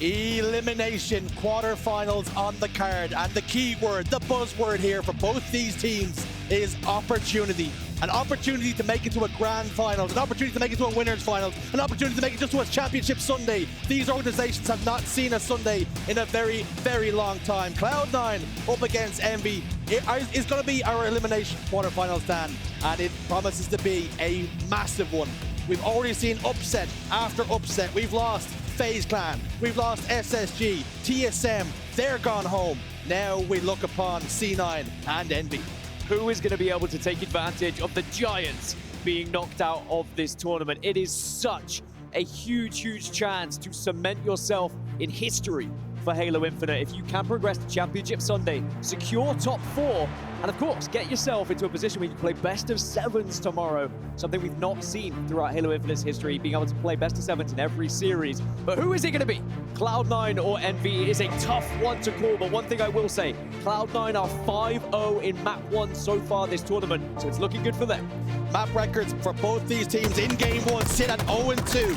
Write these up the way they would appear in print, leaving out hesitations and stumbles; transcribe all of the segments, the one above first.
Elimination quarterfinals on the card, and the key word, the buzzword here for both these teams is opportunity. An opportunity to make it to a grand finals, an opportunity to make it to a winners finals, an opportunity to make it just to a championship Sunday. These organizations have not seen a Sunday in a very, very long time. Cloud9 up against Envy. It is going to be our elimination quarterfinals, Dan, and it promises to be a massive one. We've already seen upset after upset. We've lost FaZe Clan, we've lost SSG, TSM, they're gone home. Now we look upon C9 and Envy. Who is going to be able to take advantage of the Giants being knocked out of this tournament? It is such a huge, huge chance to cement yourself in history for Halo Infinite. If you can progress to Championship Sunday, secure top 4, and of course, get yourself into a position where you can play best of 7s tomorrow. Something we've not seen throughout Halo Infinite's history, being able to play best of 7s in every series. But who is it going to be? Cloud9 or Envy is a tough one to call, but one thing I will say, Cloud9 are 5-0 in map 1 so far this tournament, so it's looking good for them. Map records for both these teams in game 1 sit at 0-2.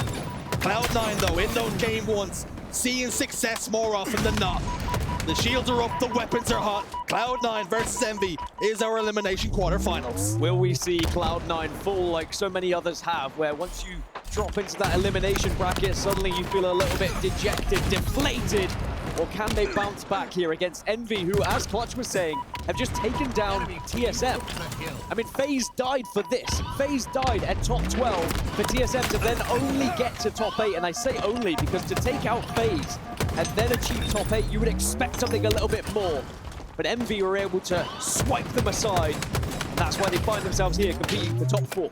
Cloud9 though, in those game 1s, seeing success more often than not. The shields are up, the weapons are hot. Cloud9 versus Envy is our elimination quarterfinals. Will we see Cloud9 fall like so many others have, where once you drop into that elimination bracket, suddenly you feel a little bit dejected, deflated? Or can they bounce back here against Envy, who, as Clutch was saying, have just taken down TSM? I mean, FaZe died for this. FaZe died at top 12 for TSM to then only get to top 8. And I say only because to take out FaZe and then achieve top 8, you would expect something a little bit more. But Envy were able to swipe them aside. And that's why they find themselves here competing for top 4.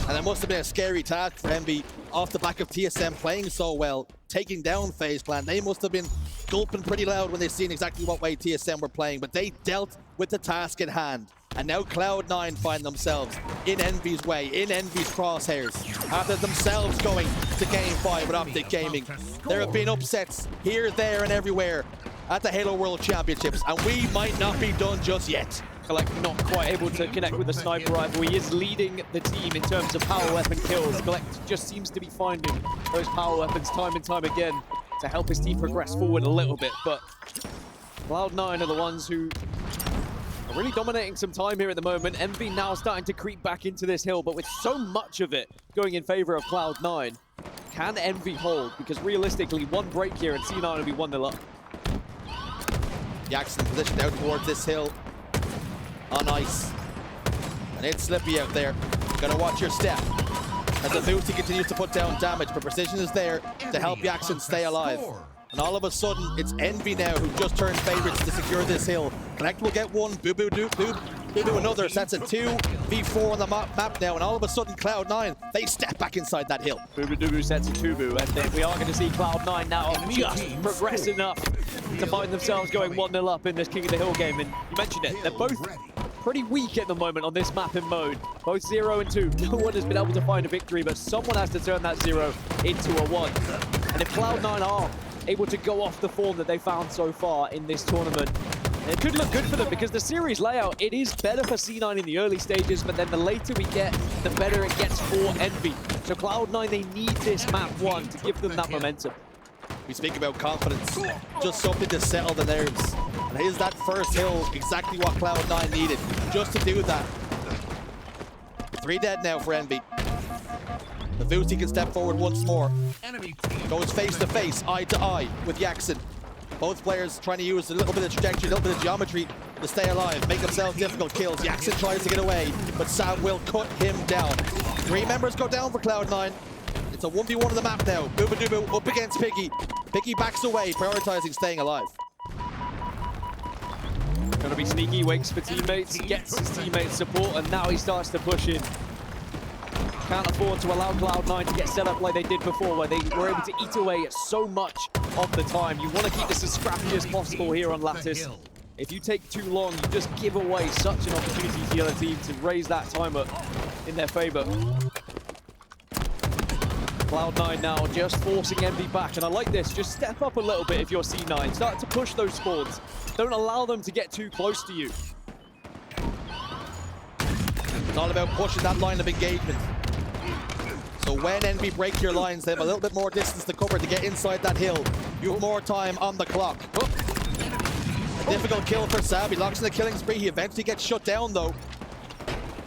And it must have been a scary task for Envy off the back of TSM playing so well, taking down FaZe Clan. They must have been gulping pretty loud when they seen exactly what way TSM were playing, but they dealt with the task at hand. And now Cloud9 find themselves in Envy's way, in Envy's crosshairs, after themselves going to Game 5 with Optic Gaming. There have been upsets here, there, and everywhere at the Halo World Championships, and we might not be done just yet. Kuhlect not quite able to connect with the sniper rifle. He is leading the team in terms of power weapon kills. Kuhlect just seems to be finding those power weapons time and time again to help his team progress forward a little bit. But Cloud9 are the ones who are really dominating some time here at the moment. Envy now starting to creep back into this hill, but with so much of it going in favor of Cloud9, can Envy hold? Because realistically, one break here and C9 will be 1-0 up. Yakzn positioned out towards this hill on ice. And it's slippy out there. Gotta watch your step as Avucy continues to put down damage, but precision is there to help Yakzn stay alive. And all of a sudden, it's Envy now who just turned favorites to secure this hill. Kuhlect will get one, bubu another, so that's a 2v4 on the map now, and all of a sudden Cloud9, they step back inside that hill. Bubu sets a tubu, and then we are going to see Cloud9 now just progress enough to find themselves going 1-0 up in this King of the Hill game. And you mentioned it, they're both pretty weak at the moment on this map in mode. Both 0 and 2. No one has been able to find a victory, but someone has to turn that 0 into a 1. And if Cloud9 are able to go off the form that they found so far in this tournament, it could look good for them, because the series layout, it is better for C9 in the early stages, but then the later we get, the better it gets for Envy. So Cloud9, they need this map 1 to give them that momentum. We speak about confidence, just something to settle the nerves. And here's that first hill, exactly what Cloud9 needed, just to do that. 3 dead now for Envy. Avucy can step forward once more. Goes face to face, eye to eye with Yakzn. Both players trying to use a little bit of trajectory, a little bit of geometry to stay alive, make themselves difficult kills. Yakzn tries to get away, but Sab will cut him down. 3 members go down for Cloud9. It's a 1v1 on the map now. Dubu up against Piggy. Piggy backs away, prioritizing staying alive. Gonna be sneaky, waits for teammates, gets his teammates support, and now he starts to push in. Can't afford to allow Cloud9 to get set up like they did before, where they were able to eat away at so much of the time. You want to keep this as scrappy as possible here on Lattice. If you take too long, you just give away such an opportunity to the other team to raise that timer in their favor. Cloud9 now just forcing Envy back, and I like this. Just step up a little bit if you're C9. Start to push those spawns. Don't allow them to get too close to you. It's all about pushing that line of engagement. So So when Envy break your lines, they have a little bit more distance to cover to get inside that hill. You have more time on the clock. A difficult kill for Sab. He locks in the killing spree. He eventually gets shut down though.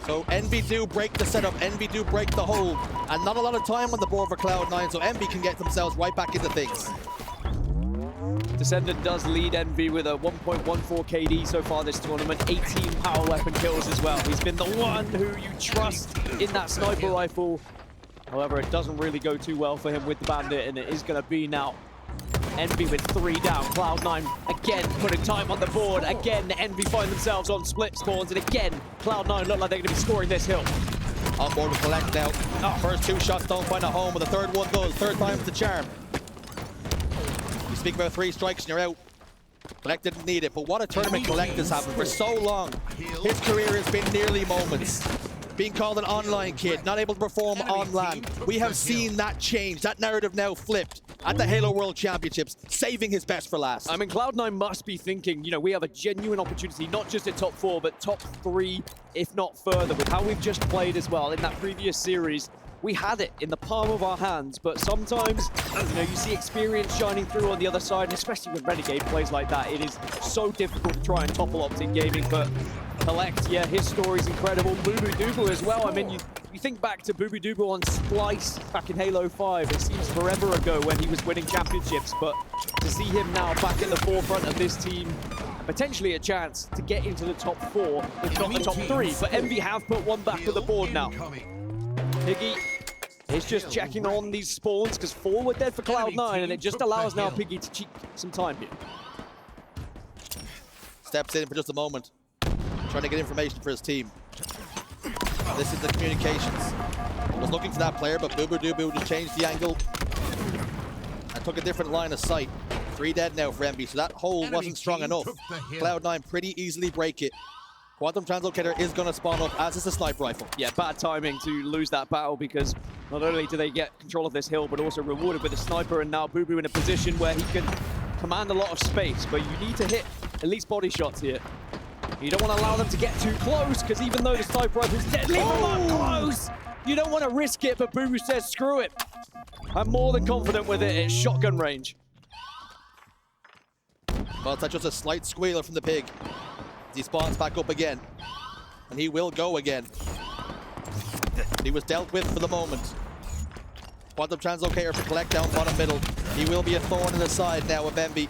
So Envy do break the setup. Envy do break the hold. And not a lot of time on the board for Cloud9, so Envy can get themselves right back into things. DSCENDANT does lead Envy with a 1.14 KD so far this tournament, 18 power weapon kills as well. He's been the one who you trust in that sniper rifle. However, it doesn't really go too well for him with the bandit, and it is going to be now Envy with 3 down. Cloud9 again putting time on the board. Again, Envy find themselves on split spawns, and again, Cloud9 look like they're going to be scoring this hill. On board with Kuhlect now. First 2 shots don't find a home, but the third one does. Third time's the charm. You speak about 3 strikes and you're out. Kuhlect didn't need it, but what a tournament Kuhlect has having for so long. His career has been nearly moments. Being called an online kid, not able to perform on LAN. We have seen that change, that narrative now flipped at the Halo World Championships, saving his best for last. I mean, Cloud9 must be thinking, you know, we have a genuine opportunity, not just at top 4, but top 3, if not further, with how we've just played as well in that previous series. We had it in the palm of our hands, but sometimes, you know, you see experience shining through on the other side, and especially with Renegade plays like that, it is so difficult to try and topple Optic Gaming, but Kuhlect, yeah, his story's incredible. Bubu as well. I mean, you think back to Bubu on Splice back in Halo 5. It seems forever ago when he was winning championships, but to see him now back at the forefront of this team, and potentially a chance to get into the top 4, if not the top 3. But Envy have put one back on the board now. Piggy is just checking on these spawns, because 4 were dead for Cloud9, and it just allows now Piggy to cheat some time here. Steps in for just a moment, trying to get information for his team. This is the communications. Was looking for that player, but bubu just changed the angle and took a different line of sight. 3 dead now for Envy, so that hold wasn't strong enough. Cloud9 pretty easily break it. Quantum Translocator is going to spawn up, as is the sniper rifle. Yeah, bad timing to lose that battle, because not only do they get control of this hill, but also rewarded with a sniper, and now bubu in a position where he can command a lot of space, but you need to hit at least body shots here. You don't want to allow them to get too close, because even though the sniper rifle's dead, leave them up close! You don't want to risk it, but bubu says, screw it. I'm more than confident with it. It's shotgun range. Well, that's just a slight squealer from the Pig. He spawns back up again, and he will go again. He was dealt with for the moment. Quantum Translocator for Kuhlect down bottom middle. He will be a thorn in the side now of Envy.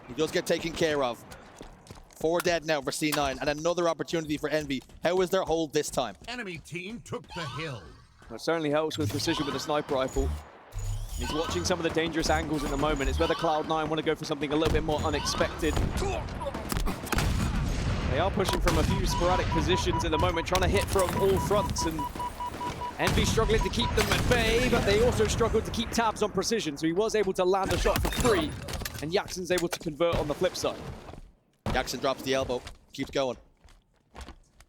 He does get taken care of. 4 dead now for C9, and another opportunity for Envy. How is their hold this time? Enemy team took the hill. It certainly helps with precision with the sniper rifle. He's watching some of the dangerous angles in the moment. It's whether Cloud9 want to go for something a little bit more unexpected. They are pushing from a few sporadic positions in the moment, trying to hit from all fronts, and Envy struggling to keep them at bay, but they also struggled to keep tabs on precision, so he was able to land a shot for free, and Yakz's able to convert on the flip side. Yakzn drops the elbow, keeps going.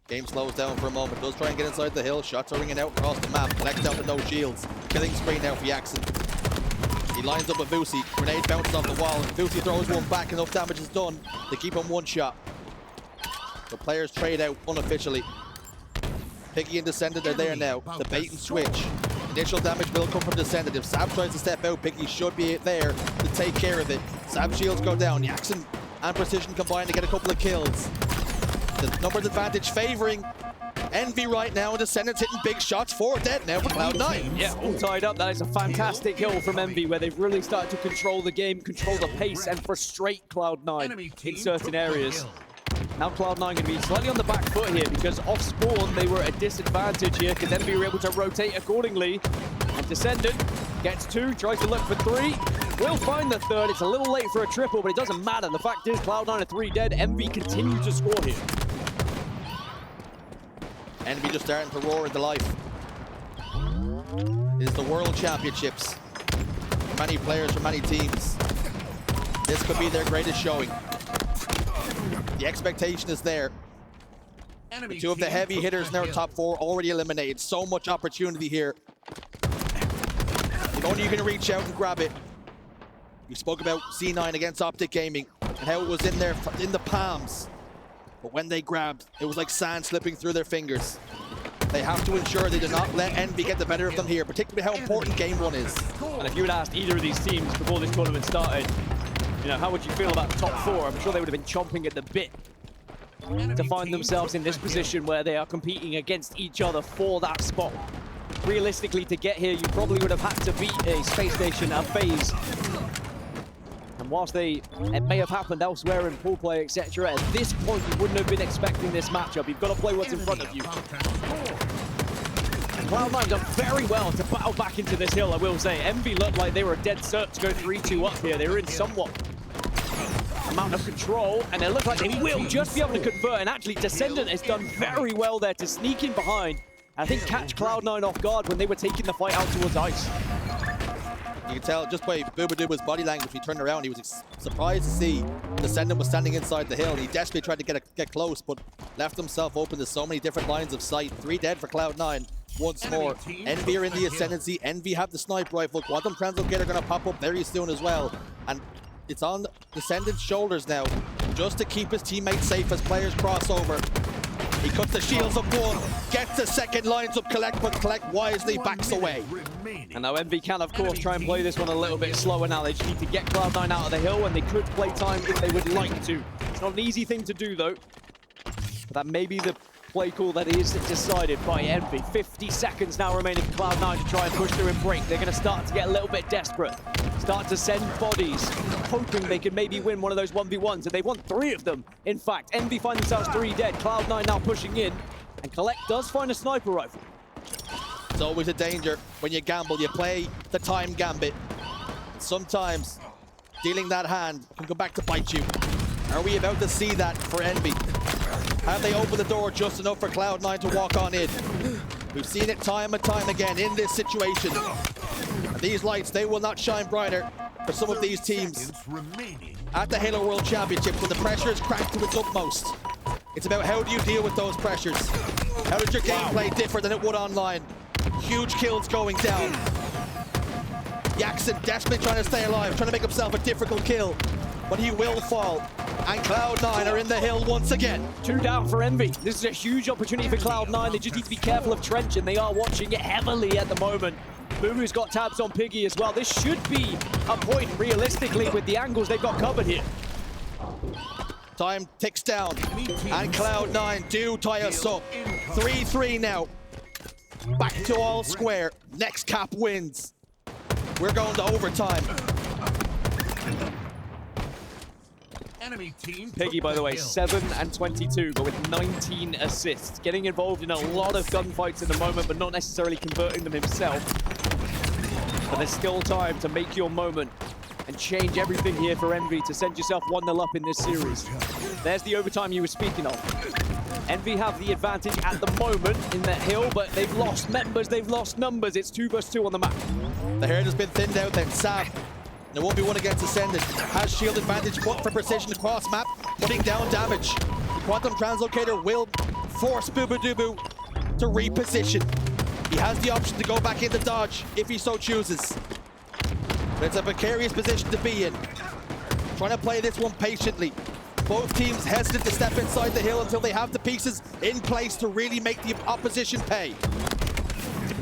Game slows down for a moment, does try and get inside the hill, shots are ringing out across the map, Kuhlect down with no shields. Killing spree now for Yakzn. He lines up with Avucy, grenade bounces off the wall, and Avucy throws one back, enough damage is done to keep him 1 shot. The players trade out unofficially. Piggy and DSCENDANT are there now, the bait and switch. Initial damage will come from DSCENDANT. If Sab tries to step out, Piggy should be there to take care of it. Sab shields go down, Yakzn and precision combine to get a couple of kills. The numbers advantage favoring Envy right now, and DSCENDANT's hitting big shots. 4 dead now for Cloud9. Yeah, all tied up. That is a fantastic hill from Envy, where they've really started to control the game, control the pace, and frustrate Cloud9 in certain areas. Now Cloud9 going to be slightly on the back foot here, because off spawn they were at a disadvantage here, because Envy were able to rotate accordingly. And DSCENDANT gets 2, tries to look for 3. Will find the 3rd. It's a little late for a triple, but it doesn't matter. The fact is Cloud9 are 3 dead. Envy continue to score here. Envy just starting to roar into life. It is the World Championships. Many players from many teams. This could be their greatest showing. The expectation is there. The 2 of the heavy hitters in our top 4 already eliminated. So much opportunity here. If only you can reach out and grab it. You spoke about C9 against Optic Gaming and how it was in there in the palms. But when they grabbed, it was like sand slipping through their fingers. They have to ensure they do not let Envy get the better of them here, particularly how important game one is. And if you had asked either of these teams before this tournament started, you know, how would you feel about the top four? I'm sure they would have been chomping at the bit to find themselves in this position where they are competing against each other for that spot. Realistically, to get here, you probably would have had to beat a space station, a phase. And whilst it may have happened elsewhere in pool play, etc., at this point, you wouldn't have been expecting this matchup. You've got to play what's in front of you. And Cloud9 done very well to battle back into this hill, I will say. Envy looked like they were a dead cert to go 3-2 up here. They were in somewhat amount of control, and it looked like they will just be able to convert. And actually, Descendant has done very well there to sneak in behind. I think catch Cloud9 off guard when they were taking the fight out towards ice. You can tell just by bubu body language, he turned around, he was surprised to see Descendant was standing inside the hill, and he desperately tried to get close, but left himself open to so many different lines of sight. 3 dead for Cloud9. Once more, Envy are in the ascendancy. Envy have the sniper rifle. Quantum Translocator going to pop up very soon as well. And it's on Descendant's shoulders now, just to keep his teammates safe as players cross over. He cuts the shields up one, gets the second, lines up Kuhlect, but Kuhlect wisely backs away. And now Envy can, of course, try and play this one a little bit slower now. They just need to get Cloud9 out of the hill, and they could play time if they would like to. It's not an easy thing to do, though. But that may be the play call that is decided by Envy. 50 seconds now remaining for Cloud9 to try and push through and break. They're going to start to get a little bit desperate. Start to send bodies, hoping they can maybe win one of those 1v1s. And they want 3 of them, in fact. Envy find themselves 3 dead. Cloud9 now pushing in. And Kuhlect does find a sniper rifle. It's always a danger when you gamble. You play the time gambit. Sometimes dealing that hand can go back to bite you. Are we about to see that for Envy? Have they opened the door just enough for Cloud9 to walk on in? We've seen it time and time again in this situation. And these lights, they will not shine brighter for some of these teams. At the Halo World Championships, when the pressure is cranked to its utmost, it's about how do you deal with those pressures? How does your gameplay differ than it would online? Huge kills going down. Yakzn desperately trying to stay alive, trying to make himself a difficult kill, but he will fall. And Cloud9 are in the hill once again. 2 down for Envy. This is a huge opportunity for Cloud9. They just need to be careful of Trench, and they are watching it heavily at the moment. Bubu's got tabs on Piggy as well. This should be a point, realistically, with the angles they've got covered here. Time ticks down, and Cloud9 do tie us up. 3-3 now. Back to all square. Next cap wins. We're going to overtime. Piggy, by the way, 7 and 22, but with 19 assists. Getting involved in a lot of gunfights at the moment, but not necessarily converting them himself. But there's still time to make your moment and change everything here for Envy to send yourself 1-0 up in this series. There's the overtime you were speaking of. Envy have the advantage at the moment in that hill, but they've lost members, they've lost numbers. It's 2 versus 2 on the map. The herd has been thinned out then. Sab, there won't be one against Ascendant. Has shield advantage for precision across map, putting down damage. The Quantum Translocator will force bubu to reposition. He has the option to go back into dodge if he so chooses. But it's a precarious position to be in. Trying to play this one patiently. Both teams hesitant to step inside the hill until they have the pieces in place to really make the opposition pay.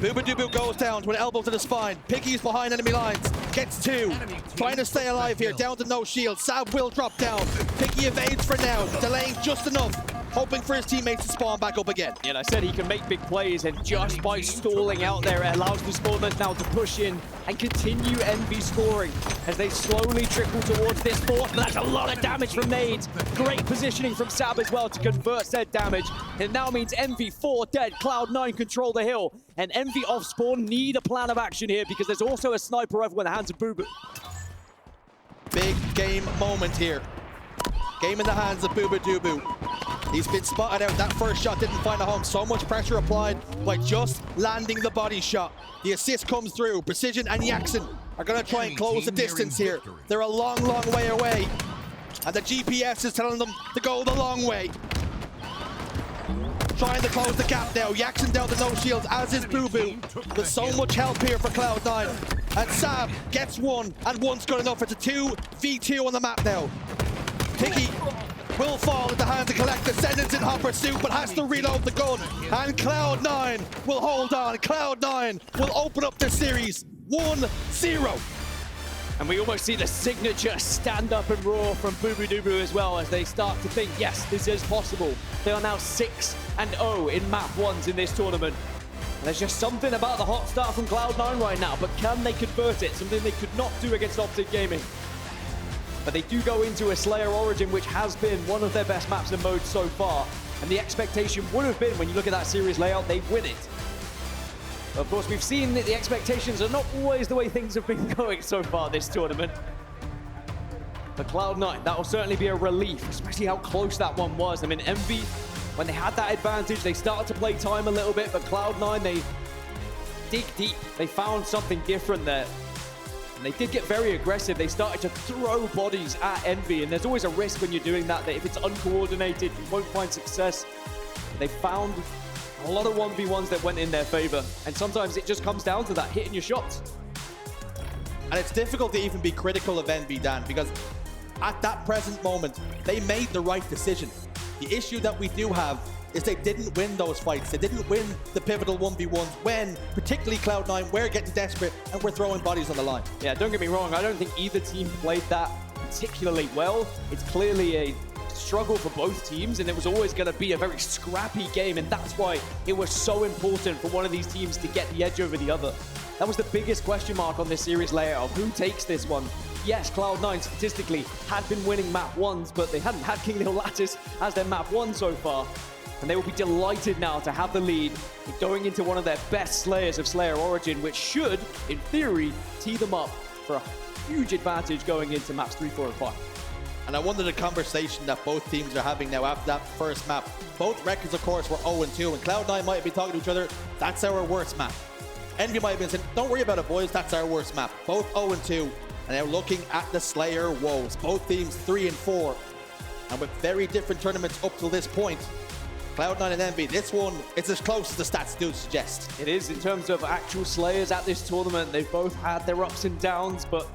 Bubu goes down to an elbow to the spine. Piggy's behind enemy lines. Gets 2. Trying to stay alive here. Down to no shield. Sab will drop down. Piggy evades for now. Delaying just enough. Hoping for his teammates to spawn back up again. Yeah, I said he can make big plays, and just by stalling out there, it allows the spawners now to push in and continue Envy scoring as they slowly trickle towards this fourth. But that's a lot of damage from nades. Great positioning from Sab as well to convert said damage. It now means Envy 4 dead. Cloud9 control the hill, and Envy off spawn need a plan of action here because there's also a sniper rifle in the hands of bubu. Big game moment here. Game in the hands of bubu. He's been spotted out. That first shot didn't find a home. So much pressure applied by just landing the body shot. The assist comes through. Precision and Yakzn are going to try and close the distance here. They're a long, long way away. And the GPS is telling them to go the long way. Trying to close the gap now. Yakzn down to no shields, as is bubu. There's so much help here for Cloud9. And Sab gets 1, and 1's good enough. It's a 2v2 on the map now. Piggy will fall at the hands of Kuhlect. Descendants in hot pursuit, but has to reload the gun. And Cloud9 will hold on. Cloud9 will open up the series 1-0. And we almost see the signature stand up and roar from bubu dubu as well as they start to think, yes, this is possible. They are now 6-0 in map ones in this tournament. And there's just something about the hot start from Cloud9 right now, but can they convert it? Something they could not do against Optic Gaming. But they do go into a Slayer Origin, which has been one of their best maps and modes so far. And the expectation would have been, when you look at that series layout, they win it. Of course, we've seen that the expectations are not always the way things have been going so far this tournament. For Cloud9, that will certainly be a relief, especially how close that one was. I mean, Envy, when they had that advantage, they started to play time a little bit, but Cloud9, they dig deep. They found something different there. And they did get very aggressive. They started to throw bodies at Envy, and there's always a risk when you're doing that, that if it's uncoordinated, you won't find success. They found a lot of 1v1s that went in their favor, and sometimes it just comes down to that, hitting your shots. And it's difficult to even be critical of Envy, Dan, because at that present moment, they made the right decision. The issue that we do have is they didn't win those fights. They didn't win the pivotal 1v1s when, particularly Cloud9, we're getting desperate and we're throwing bodies on the line. Yeah, don't get me wrong, I don't think either team played that particularly well. It's clearly a struggle for both teams, and it was always going to be a very scrappy game, and that's why it was so important for one of these teams to get the edge over the other. That was the biggest question mark on this series layout, of who takes this one. Yes, Cloud9 statistically had been winning map ones, but they hadn't had King Hill Lattice as their map one so far. And they will be delighted now to have the lead going into one of their best Slayers of Slayer Origin, which should, in theory, tee them up for a huge advantage going into maps 3, 4, and 5. And I wonder the conversation that both teams are having now after that first map. Both records, of course, were 0-2, and Cloud9 might be talking to each other, that's our worst map. Envy might have been saying, don't worry about it, boys, that's our worst map. Both 0-2, and now looking at the Slayer woes. Both teams 3-4, and with very different tournaments up till this point. Cloud9 and Envy, this one, it's as close as the stats do suggest. It is, in terms of actual Slayers at this tournament. They've both had their ups and downs, but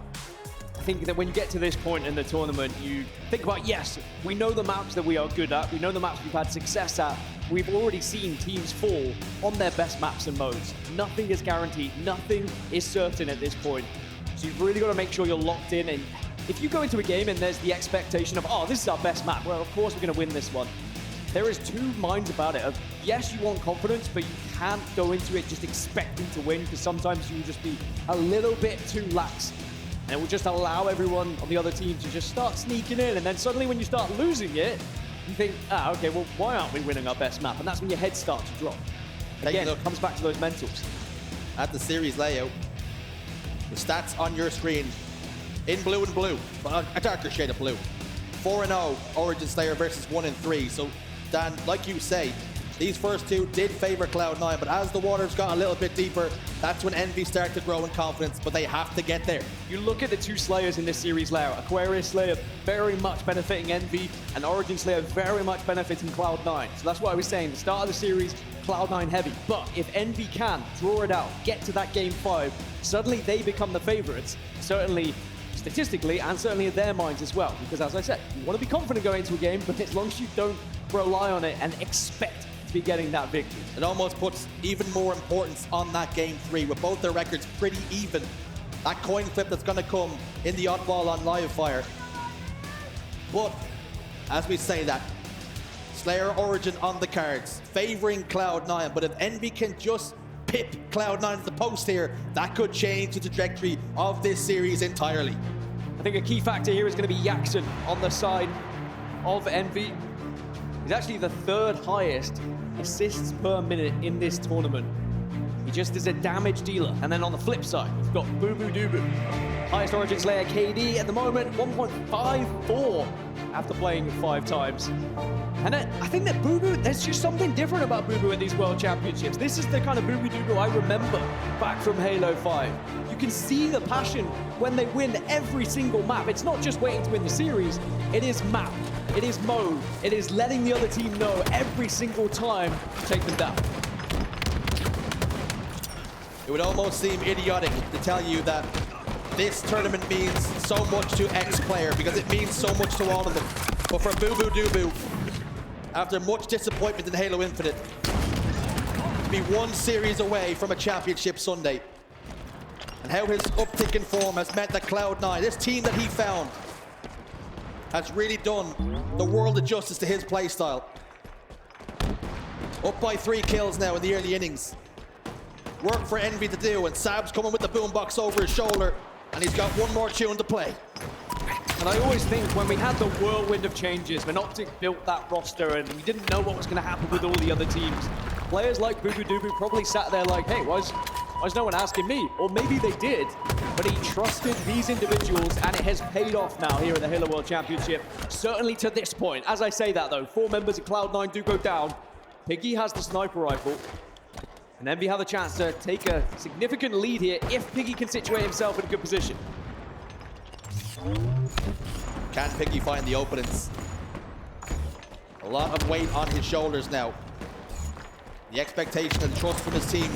I think that when you get to this point in the tournament, you think about, yes, we know the maps that we are good at, we know the maps we've had success at. We've already seen teams fall on their best maps and modes. Nothing is guaranteed, nothing is certain at this point. So you've really got to make sure you're locked in, and if you go into a game and there's the expectation of, oh, this is our best map, well, of course we're going to win this one. There is two minds about it. Of yes, you want confidence, but you can't go into it just expecting to win, because sometimes you'll just be a little bit too lax. And it will just allow everyone on the other team to just start sneaking in, and then suddenly when you start losing it, you think, okay, well, why aren't we winning our best map? And that's when your head starts to drop. Again, it comes back to those mentals. At the series layout, the stats on your screen, in blue and blue, but a darker shade of blue. 4-0 Origin Slayer versus 1-3. So, Dan, like you say, these first two did favor Cloud9, but as the waters got a little bit deeper, that's when Envy started to grow in confidence, but they have to get there. You look at the two Slayers in this series layout, Aquarius Slayer very much benefiting Envy, and Origin Slayer very much benefiting Cloud9. So that's why I was saying, the start of the series, Cloud9 heavy. But if Envy can draw it out, get to that game 5, suddenly they become the favorites, certainly statistically, and certainly in their minds as well. Because as I said, you want to be confident going into a game, but as long as you don't rely on it and expect to be getting that victory. It almost puts even more importance on that game 3, with both their records pretty even. That coin flip that's going to come in the oddball on live fire. But as we say that, Slayer Origin on the cards, favoring Cloud9, but if Envy can just pip Cloud9 to the post here, that could change the trajectory of this series entirely. I think a key factor here is going to be Yakzn on the side of Envy. He's actually the 3rd highest assists per minute in this tournament. He just is a damage dealer. And then on the flip side, we've got bubu dubu. Highest Origin Slayer KD at the moment, 1.54 after playing 5 times. And I think that bubu, there's just something different about bubu at these World Championships. This is the kind of bubu dubu I remember back from Halo 5. You can see the passion when they win every single map. It's not just waiting to win the series, it is map, it is mode, it is letting the other team know every single time to take them down. It would almost seem idiotic to tell you that this tournament means so much to X player, because it means so much to all of them. But for Bubu Dubu, after much disappointment in Halo Infinite, to be one series away from a championship Sunday, and how his uptick in form has meant that Cloud9, this team that he found, has really done the world of justice to his playstyle. Up by 3 kills now in the early innings. Work for Envy to do, and Sab's coming with the boombox over his shoulder, and he's got one more tune to play. And I always think when we had the whirlwind of changes, when Optic built that roster and we didn't know what was going to happen with all the other teams, players like Bubu Dubu probably sat there like, hey, why is no one asking me? Or maybe they did, but he trusted these individuals, and it has paid off now here at the Halo World Championship, certainly to this point. As I say that though, 4 members of Cloud9 do go down. Piggy has the sniper rifle, and Envy have the chance to take a significant lead here if Piggy can situate himself in a good position. Can Piggy find the openings? A lot of weight on his shoulders now. The expectation and trust from his team.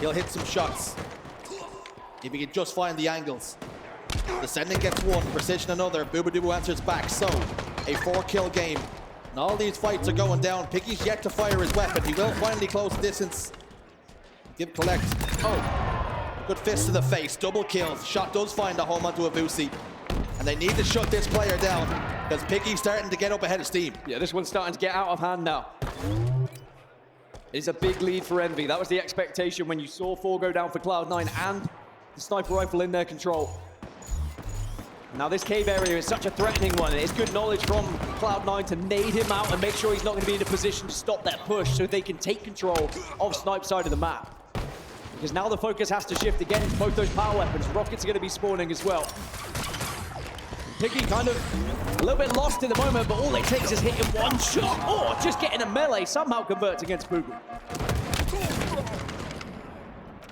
He'll hit some shots. If he can just find the angles. Descendant gets one, Precision another. Bubu Dubu answers back. So, a 4-kill game. And all these fights are going down. Piggy's yet to fire his weapon. He will finally close the distance. Give Kuhlect. Oh, good fist to the face. Double kills. Shot does find a home onto Avucy. And they need to shut this player down because Piggy's starting to get up ahead of steam. Yeah, this one's starting to get out of hand now. It's a big lead for Envy. That was the expectation when you saw 4 go down for Cloud9 and the sniper rifle in their control. Now this cave area is such a threatening one, and it's good knowledge from Cloud9 to nade him out and make sure he's not going to be in a position to stop that push so they can take control of Snipe's side of the map. Because now the focus has to shift again to both those power weapons. Rockets are going to be spawning as well. Piggy kind of a little bit lost in the moment, but all it takes is hitting one shot, or just getting a melee somehow converts against Bubu.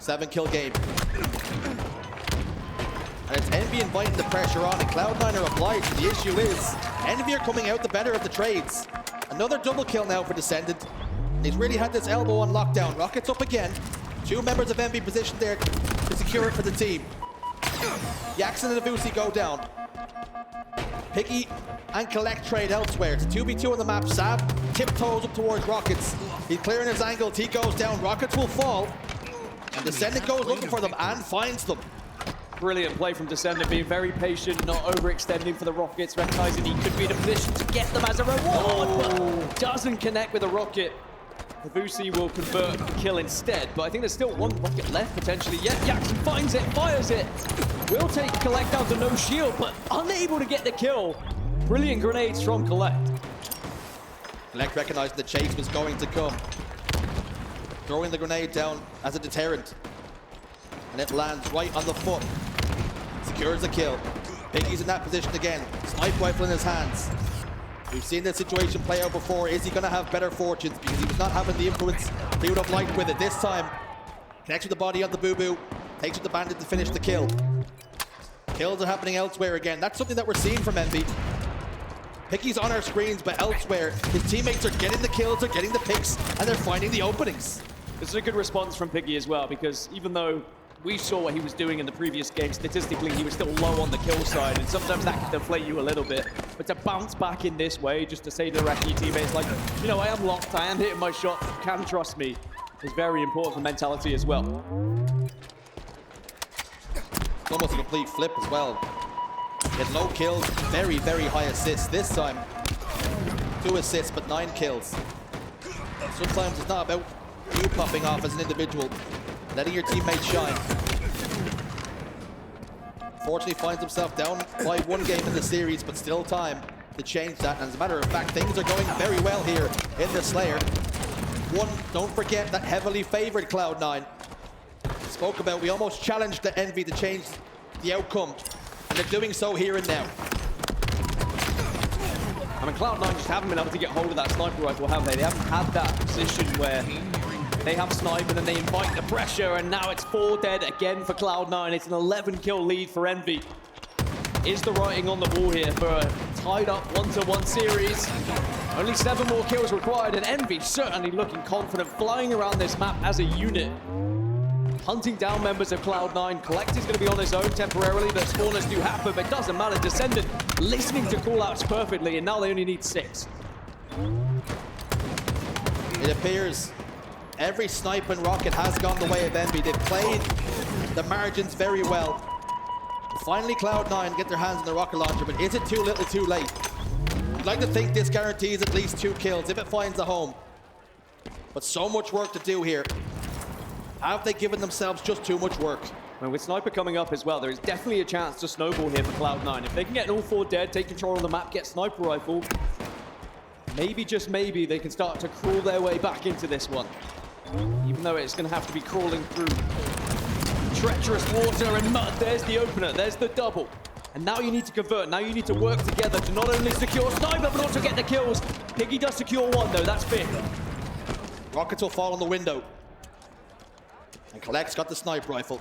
7-kill game. And it's Envy inviting the pressure on, and Cloud9 are obliged. The issue is, Envy are coming out the better of the trades. Another double kill now for Descendant. He's really had this elbow on lockdown. Rockets up again. 2 members of Envy positioned there to secure it for the team. Yakzn and Avucy go down. Piggy and Kuhlect trade elsewhere. It's a 2v2 on the map. Sab tiptoes up towards Rockets. He's clearing his angles. He goes down. Rockets will fall. And Descendant goes looking for them and finds them. Brilliant play from Descendant, being very patient, not overextending for the Rockets, recognizing he could be in a position to get them as a reward, but doesn't connect with the rocket. Avucy will convert the kill instead, but I think there's still 1 rocket left potentially. Yet Yakzn finds it, fires it. Will take Kuhlect down to no shield, but unable to get the kill. Brilliant grenades from Kuhlect. Kuhlect recognized the chase was going to come. Throwing the grenade down as a deterrent. And it lands right on the foot. Secures the kill. Piggy's in that position again. Snipe rifle in his hands. We've seen this situation play out before. Is he going to have better fortunes? Because he was not having the influence he would have liked with it. This time, connects with the body on the Bubu. Takes with the bandit to finish the kill. Kills are happening elsewhere again. That's something that we're seeing from Envy. Piggy's on our screens, but elsewhere, his teammates are getting the kills, they're getting the picks, and they're finding the openings. This is a good response from Piggy as well, because even though we saw what he was doing in the previous game, statistically he was still low on the kill side, and sometimes that can deflate you a little bit. But to bounce back in this way, just to say to the rest of your teammates, like, you know, I am locked, I am hitting my shots, you can trust me, is very important for mentality as well. It's almost a complete flip as well. Get low kills, very, very high assists. This time, 2 assists, but 9 kills. Sometimes it's not about you popping off as an individual, letting your teammates shine. Fortunately finds himself down by 1 game in the series, but still time to change that. And as a matter of fact, things are going very well here in the Slayer. Don't forget that heavily favored Cloud9. Spoke about, we almost challenged the Envy to change the outcome, and they're doing so here and now. I mean, Cloud9 just haven't been able to get hold of that sniper rifle, have they? They haven't had that position where they have snipe and then they invite the pressure, and now it's 4 dead again for Cloud9. It's an 11-kill lead for Envy. Is the writing on the wall here for a tied-up 1-1 series? Only 7 more kills required, and Envy certainly looking confident, flying around this map as a unit. hunting down members of Cloud9. Kuhlect is going to be on his own temporarily. The spawners do happen, but it doesn't matter. Descendant listening to callouts perfectly, and now they only need 6. It appears every snipe and rocket has gone the way of Envy. They've played the margins very well. Finally, Cloud9 get their hands on the rocket launcher, but is it too little too late? I'd like to think this guarantees at least 2 kills if it finds a home. But so much work to do here. Have they given themselves just too much work? And with Sniper coming up as well, there is definitely a chance to snowball here for Cloud9. If they can get an all 4 dead, take control of the map, get Sniper Rifle, maybe, just maybe, they can start to crawl their way back into this one. Even though it's going to have to be crawling through treacherous water and mud. There's the opener, there's the double. And now you need to convert, now you need to work together to not only secure Sniper, but also get the kills. Piggy does secure 1 though, that's big. Rockets will fall on the window. And Kuhlect's got the sniper rifle.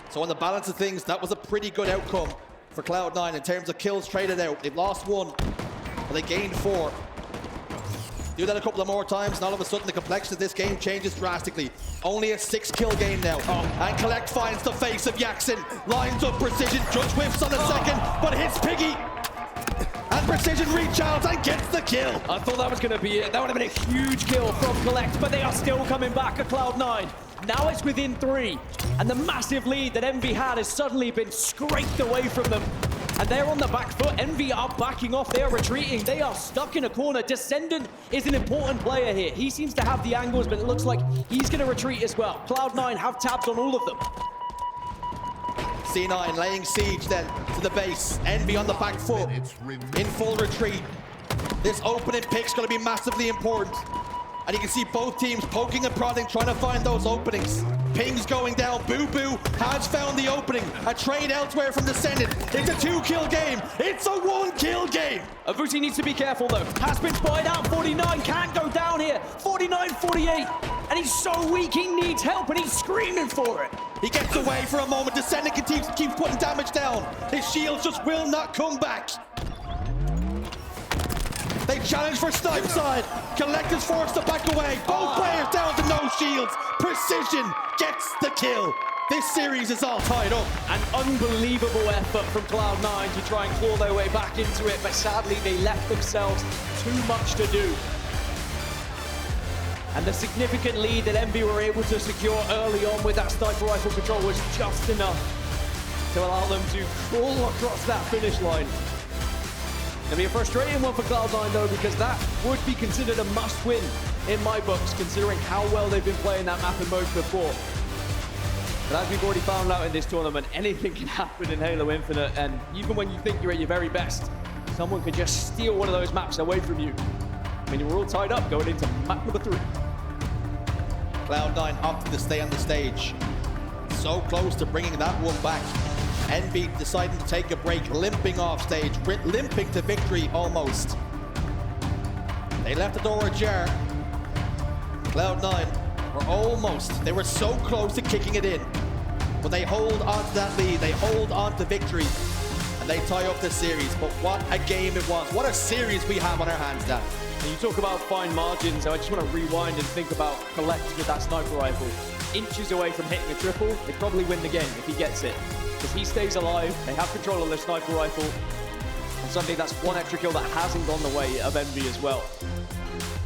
So on the balance of things, that was a pretty good outcome for Cloud9 in terms of kills traded out. They've lost 1, but they gained 4. Do that a couple of more times, and all of a sudden the complexion of this game changes drastically. Only a 6-kill game now. And Kuhlect finds the face of Yakzn. Lines up Precision, just whiffs on a second, but hits Piggy. And Precision reach out and gets the kill. I thought that was going to be it. That would have been a huge kill from Kuhlect, but they are still coming back at Cloud9. Now it's within 3, and the massive lead that Envy had has suddenly been scraped away from them. And they're on the back foot. Envy are backing off. They are retreating. They are stuck in a corner. Descendant is an important player here. He seems to have the angles, but it looks like he's going to retreat as well. Cloud9 have tabs on all of them. C9 laying siege then to the base. Envy on the back foot in full retreat. This opening pick's going to be massively important. And you can see both teams poking and prodding, trying to find those openings. Ping's going down. Bubu has found the opening. A trade elsewhere from Descendant. It's a 2-kill game. It's a 1-kill game. Avucy needs to be careful though. Has been spotted out. 49 can't go down here. 49, 48. And he's so weak, he needs help, and he's screaming for it. He gets away for a moment. Descendant keeps putting damage down. His shields just will not come back. They challenge for snipe side. Kuhlect is forced to back away. Both players down to no shields. Precision gets the kill. This series is all tied up. An unbelievable effort from Cloud9 to try and claw their way back into it, but sadly they left themselves too much to do. And the significant lead that Envy were able to secure early on with that sniper rifle control was just enough to allow them to crawl across that finish line. It'll be a frustrating one for Cloud9 though, because that would be considered a must-win in my books, considering how well they've been playing that map and mode before. But as we've already found out in this tournament, anything can happen in Halo Infinite, and even when you think you're at your very best, someone could just steal one of those maps away from you. I mean, we're all tied up going into map number 3. Cloud9 opted to stay on the stage. So close to bringing that one back. Envy deciding to take a break, limping off stage, limping to victory almost. They left the door ajar. Cloud9 were almost, they were so close to kicking it in. But they hold on to that lead, they hold on to victory, and they tie up the series. But what a game it was. What a series we have on our hands, Dan. And you talk about fine margins, so I just want to rewind and think about Kuhlect with that sniper rifle. Inches away from hitting a triple, they probably win the game if he gets it. Because he stays alive, they have control of the sniper rifle, and suddenly that's one extra kill that hasn't gone the way of Envy as well.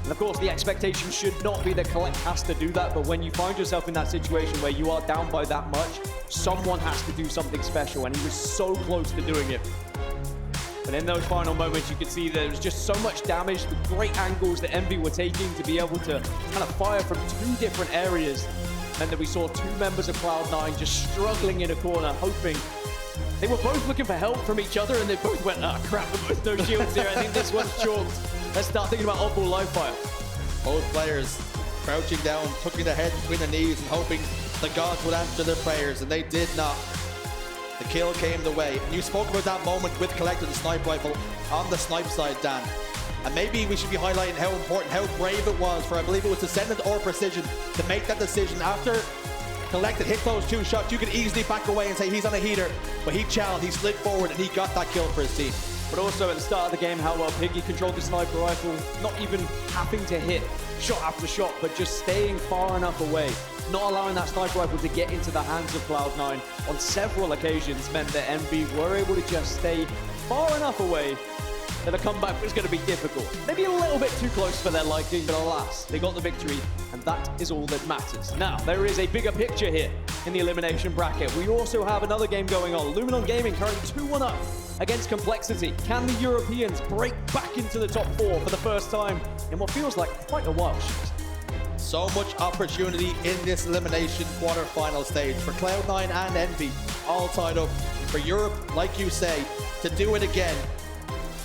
And of course, the expectation should not be that Kuhlect has to do that, but when you find yourself in that situation where you are down by that much, someone has to do something special, and he was so close to doing it. But in those final moments, you could see there was just so much damage, the great angles that Envy were taking to be able to kind of fire from 2 different areas. And then we saw 2 members of Cloud9 just struggling in a corner, hoping. They were both looking for help from each other, and they both went, ah, crap, we're both no shields here. I think this one's chalked. Let's start thinking about oddball live fire. Both players crouching down, tucking their heads between their knees and hoping the gods would answer their prayers, and they did not. The kill came the way. And you spoke about that moment with Kuhlect with the sniper rifle on the snipe side, Dan. And maybe we should be highlighting how important, how brave it was for, I believe it was Descendant or Precision, to make that decision. After Kuhlect had hit those 2 shots, you could easily back away and say he's on a heater. But he challenged, he slid forward, and he got that kill for his team. But also at the start of the game, how well Piggy controlled the sniper rifle, not even having to hit shot after shot, but just staying far enough away, not allowing that sniper rifle to get into the hands of Cloud9 on several occasions meant that Envy were able to just stay far enough away that a comeback was going to be difficult. Maybe a little bit too close for their liking, but alas, they got the victory, and that is all that matters. Now, there is a bigger picture here in the elimination bracket. We also have another game going on. Luminon Gaming currently 2-1 up against Complexity. Can the Europeans break back into the top 4 for the first time in what feels like quite a while? So much opportunity in this elimination quarterfinal stage for Cloud9 and Envy, all tied up. For Europe, like you say, to do it again,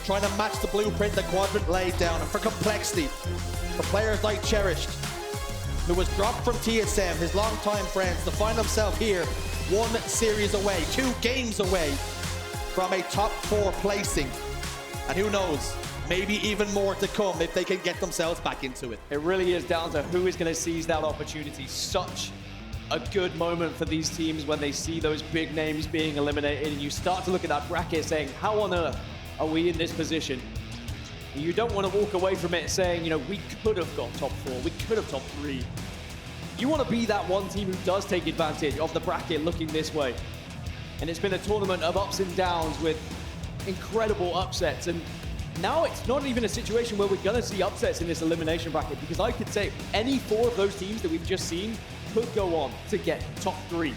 trying to match the blueprint that Quadrant laid down, and for Complexity, for players like Cherished, who was dropped from TSM, his longtime friends, to find himself here, 1 series away, 2 games away from a top 4 placing. And who knows, maybe even more to come if they can get themselves back into it. It really is down to who is going to seize that opportunity. Such a good moment for these teams when they see those big names being eliminated, and you start to look at that bracket saying, how on earth are we in this position? You don't want to walk away from it saying, you know, we could have got top 4, we could have top 3. You want to be that one team who does take advantage of the bracket looking this way. And it's been a tournament of ups and downs with incredible upsets. And now it's not even a situation where we're going to see upsets in this elimination bracket, because I could say any 4 of those teams that we've just seen could go on to get top 3.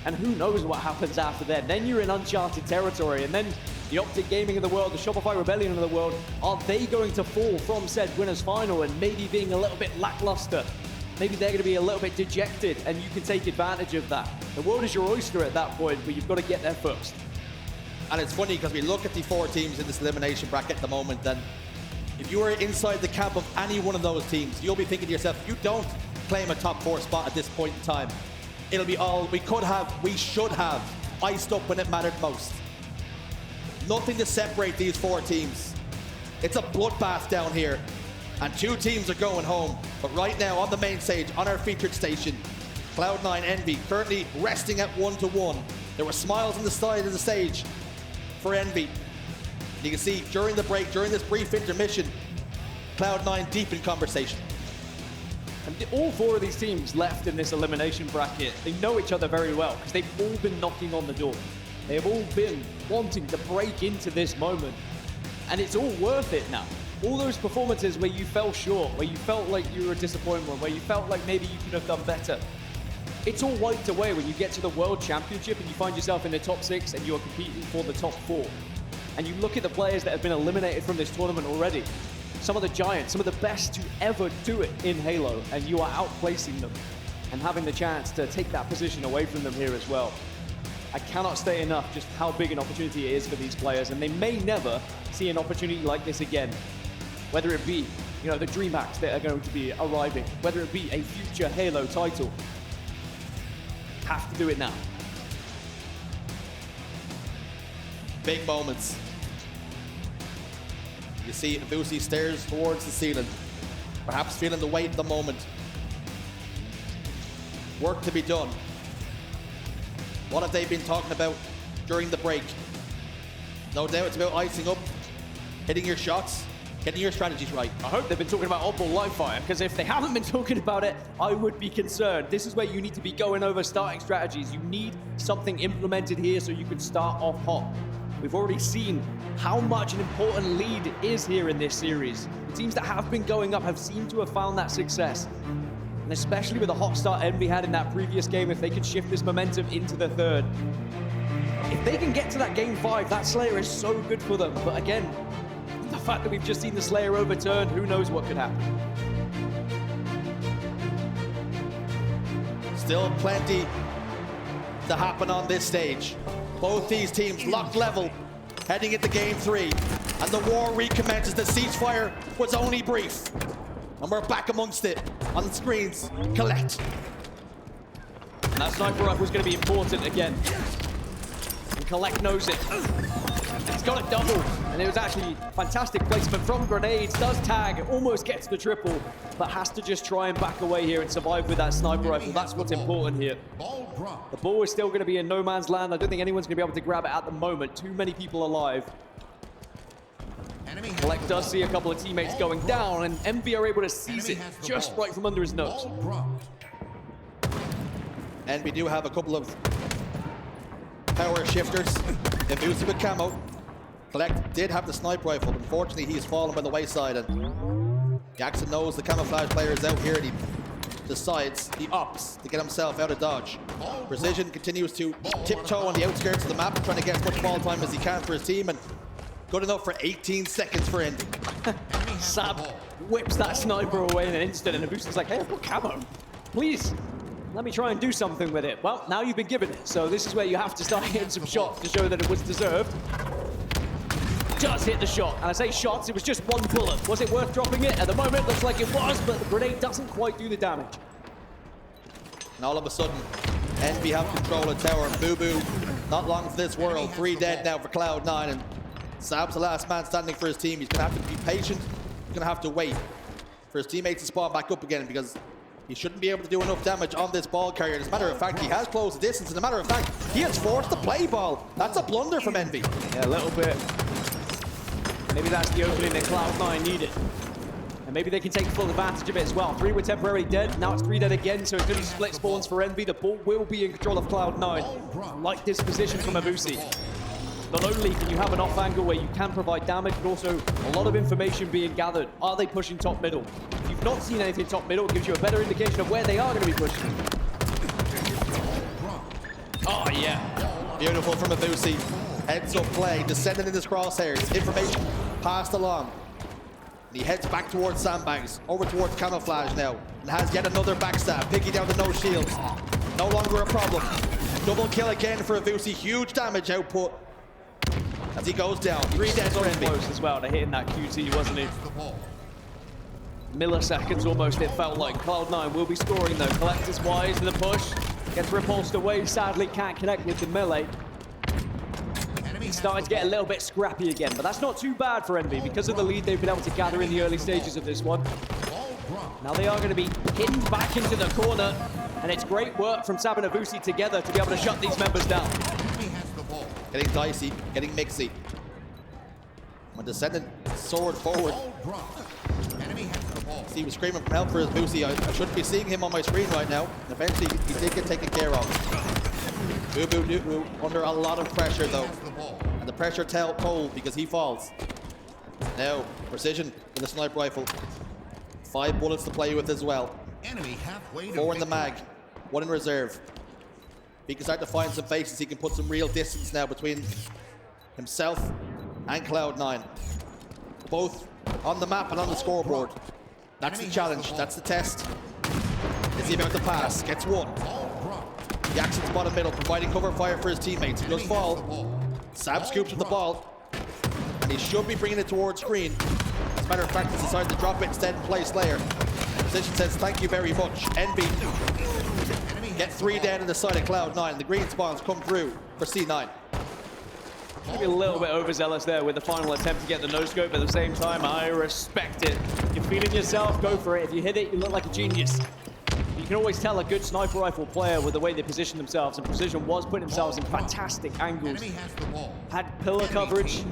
And who knows what happens after then. Then you're in uncharted territory, and then the Optic Gaming of the world, the Shopify Rebellion of the world, are they going to fall from said winners final and maybe being a little bit lackluster? Maybe they're going to be a little bit dejected, and you can take advantage of that. The world is your oyster at that point, but you've got to get there first. And it's funny because we look at the 4 teams in this elimination bracket at the moment, and if you are inside the camp of any one of those teams, you'll be thinking to yourself, if you don't claim a top 4 spot at this point in time, it'll be all we could have, we should have, iced up when it mattered most. Nothing to separate these 4 teams. It's a bloodbath down here, and 2 teams are going home. But right now on the main stage, on our featured station, Cloud9 Envy currently resting at 1-1. There were smiles on the side of the stage for Envy. You can see during the break, during this brief intermission, Cloud9 deep in conversation. And all 4 of these teams left in this elimination bracket, they know each other very well because they've all been knocking on the door. They have all been wanting to break into this moment. And it's all worth it now. All those performances where you fell short, where you felt like you were a disappointment, where you felt like maybe you could have done better. It's all wiped away when you get to the World Championship and you find yourself in the top 6 and you are competing for the top 4. And you look at the players that have been eliminated from this tournament already. Some of the giants, some of the best to ever do it in Halo, and you are outplacing them and having the chance to take that position away from them here as well. I cannot state enough just how big an opportunity it is for these players, and they may never see an opportunity like this again. Whether it be, you know, the DreamHacks that are going to be arriving, whether it be a future Halo title. Have to do it now. Big moments. You see Avucy stares towards the ceiling, perhaps feeling the weight of the moment. Work to be done. What have they been talking about during the break? No doubt it's about icing up, hitting your shots, getting your strategies right. I hope they've been talking about oddball live fire, because if they haven't been talking about it, I would be concerned. This is where you need to be going over starting strategies. You need something implemented here so you can start off hot. We've already seen how much an important lead is here in this series. The teams that have been going up have seemed to have found that success. And especially with the hot start Envy had in that previous game, if they could shift this momentum into the 3rd. If they can get to that game 5, that Slayer is so good for them. But again, the fact that we've just seen the Slayer overturned, who knows what could happen. Still plenty to happen on this stage. Both these teams locked level, heading into game 3. And the war recommences. The ceasefire was only brief. And we're back amongst it on the screens. Kuhlect. And that sniper rifle is going to be important again. And Kuhlect knows it. He's got a double. And it was actually fantastic placement from grenades. Does tag, almost gets the triple, but has to just try and back away here and survive with that sniper rifle. That's what's important here. The ball is still going to be in no man's land. I don't think anyone's going to be able to grab it at the moment. Too many people alive. Kuhlect does see a couple of teammates going down, and Envy are able to seize it just right from under his nose. And we do have a couple of power shifters. Avucy with camo. Kuhlect did have the sniper rifle, but unfortunately he has fallen by the wayside, and Yakzn knows the camouflage player is out here, and he decides, he opts to get himself out of dodge. Precision continues to tiptoe on the outskirts of the map, trying to get as much ball time as he can for his team, and good enough for 18 seconds for Envy. Sab whips that sniper away in an instant, and Avucy's like, hey, I've got camo. Please, let me try and do something with it. Well, now you've been given it, so this is where you have to start hitting some shots to show that it was deserved. Does hit the shot, and I say shots, it was just one bullet. Was it worth dropping it? At the moment, looks like it was, but the grenade doesn't quite do the damage. And all of a sudden, Envy have control of tower, and bubu, not long for this world. 3 dead now for Cloud9, and Sab's the last man standing for his team. He's gonna have to be patient, he's gonna have to wait for his teammates to spawn back up again, because he shouldn't be able to do enough damage on this ball carrier. As a matter of fact, he has closed the distance. As a matter of fact, he has forced the play ball. That's a blunder from Envy. Yeah, a little bit. Maybe that's the opening that Cloud9 needed. And maybe they can take full advantage of it as well. 3 were temporarily dead, now it's 3 dead again, so it's going to be split spawns for Envy. The ball will be in control of Cloud9. Like this position from Avucy. Not only can you have an off angle where you can provide damage, but also a lot of information being gathered. Are they pushing top middle? If you've not seen anything top middle, it gives you a better indication of where they are going to be pushing. Oh, yeah. Beautiful from Avucy. Heads up play, descending in his crosshairs. Information passed along. And he heads back towards sandbags, over towards camouflage now, and has yet another backstab. Piggy down to no shields. No longer a problem. Double kill again for Avucy. Huge damage output as he goes down. 3 dead for Envy. Close as well to hitting that QT, wasn't he? Milliseconds almost, it felt like. Cloud9 will be scoring though. Kuhlect is wise to the push. Gets repulsed away, sadly can't connect with the melee. He's starting to get a little bit scrappy again, but that's not too bad for Envy because of the lead they've been able to gather in the early stages of this one. Now they are going to be pinned back into the corner, and it's great work from Sab and Avucy together to be able to shut these members down. Getting dicey, getting mixy. When descendant sword forward. He was screaming for help for his Avucy. I shouldn't be seeing him on my screen right now. And eventually he did get taken care of. Bubu under a lot of pressure though. And the pressure told because he falls. Now, Precision with a sniper rifle. 5 bullets to play with as well. 4 in the mag, 1 in reserve. He can start to find some faces. He can put some real distance now between himself and Cloud9. Both on the map and on the scoreboard. That's the challenge, that's the test. Is he about to pass? Gets 1. Yakzn's bottom middle, providing cover fire for his teammates. He does fall. Sab scoops with the ball. And he should be bringing it towards screen. As a matter of fact, he's decided to drop it instead and play Slayer. Precision says, thank you very much. Envy get 3 dead on the side of Cloud9. The green spawns come through for C9. Maybe a little bit overzealous there with the final attempt to get the no-scope. At the same time, I respect it. You're feeling yourself, go for it. If you hit it, you look like a genius. You can always tell a good sniper rifle player with the way they position themselves, and Precision was putting themselves in fantastic angles. Had pillar coverage,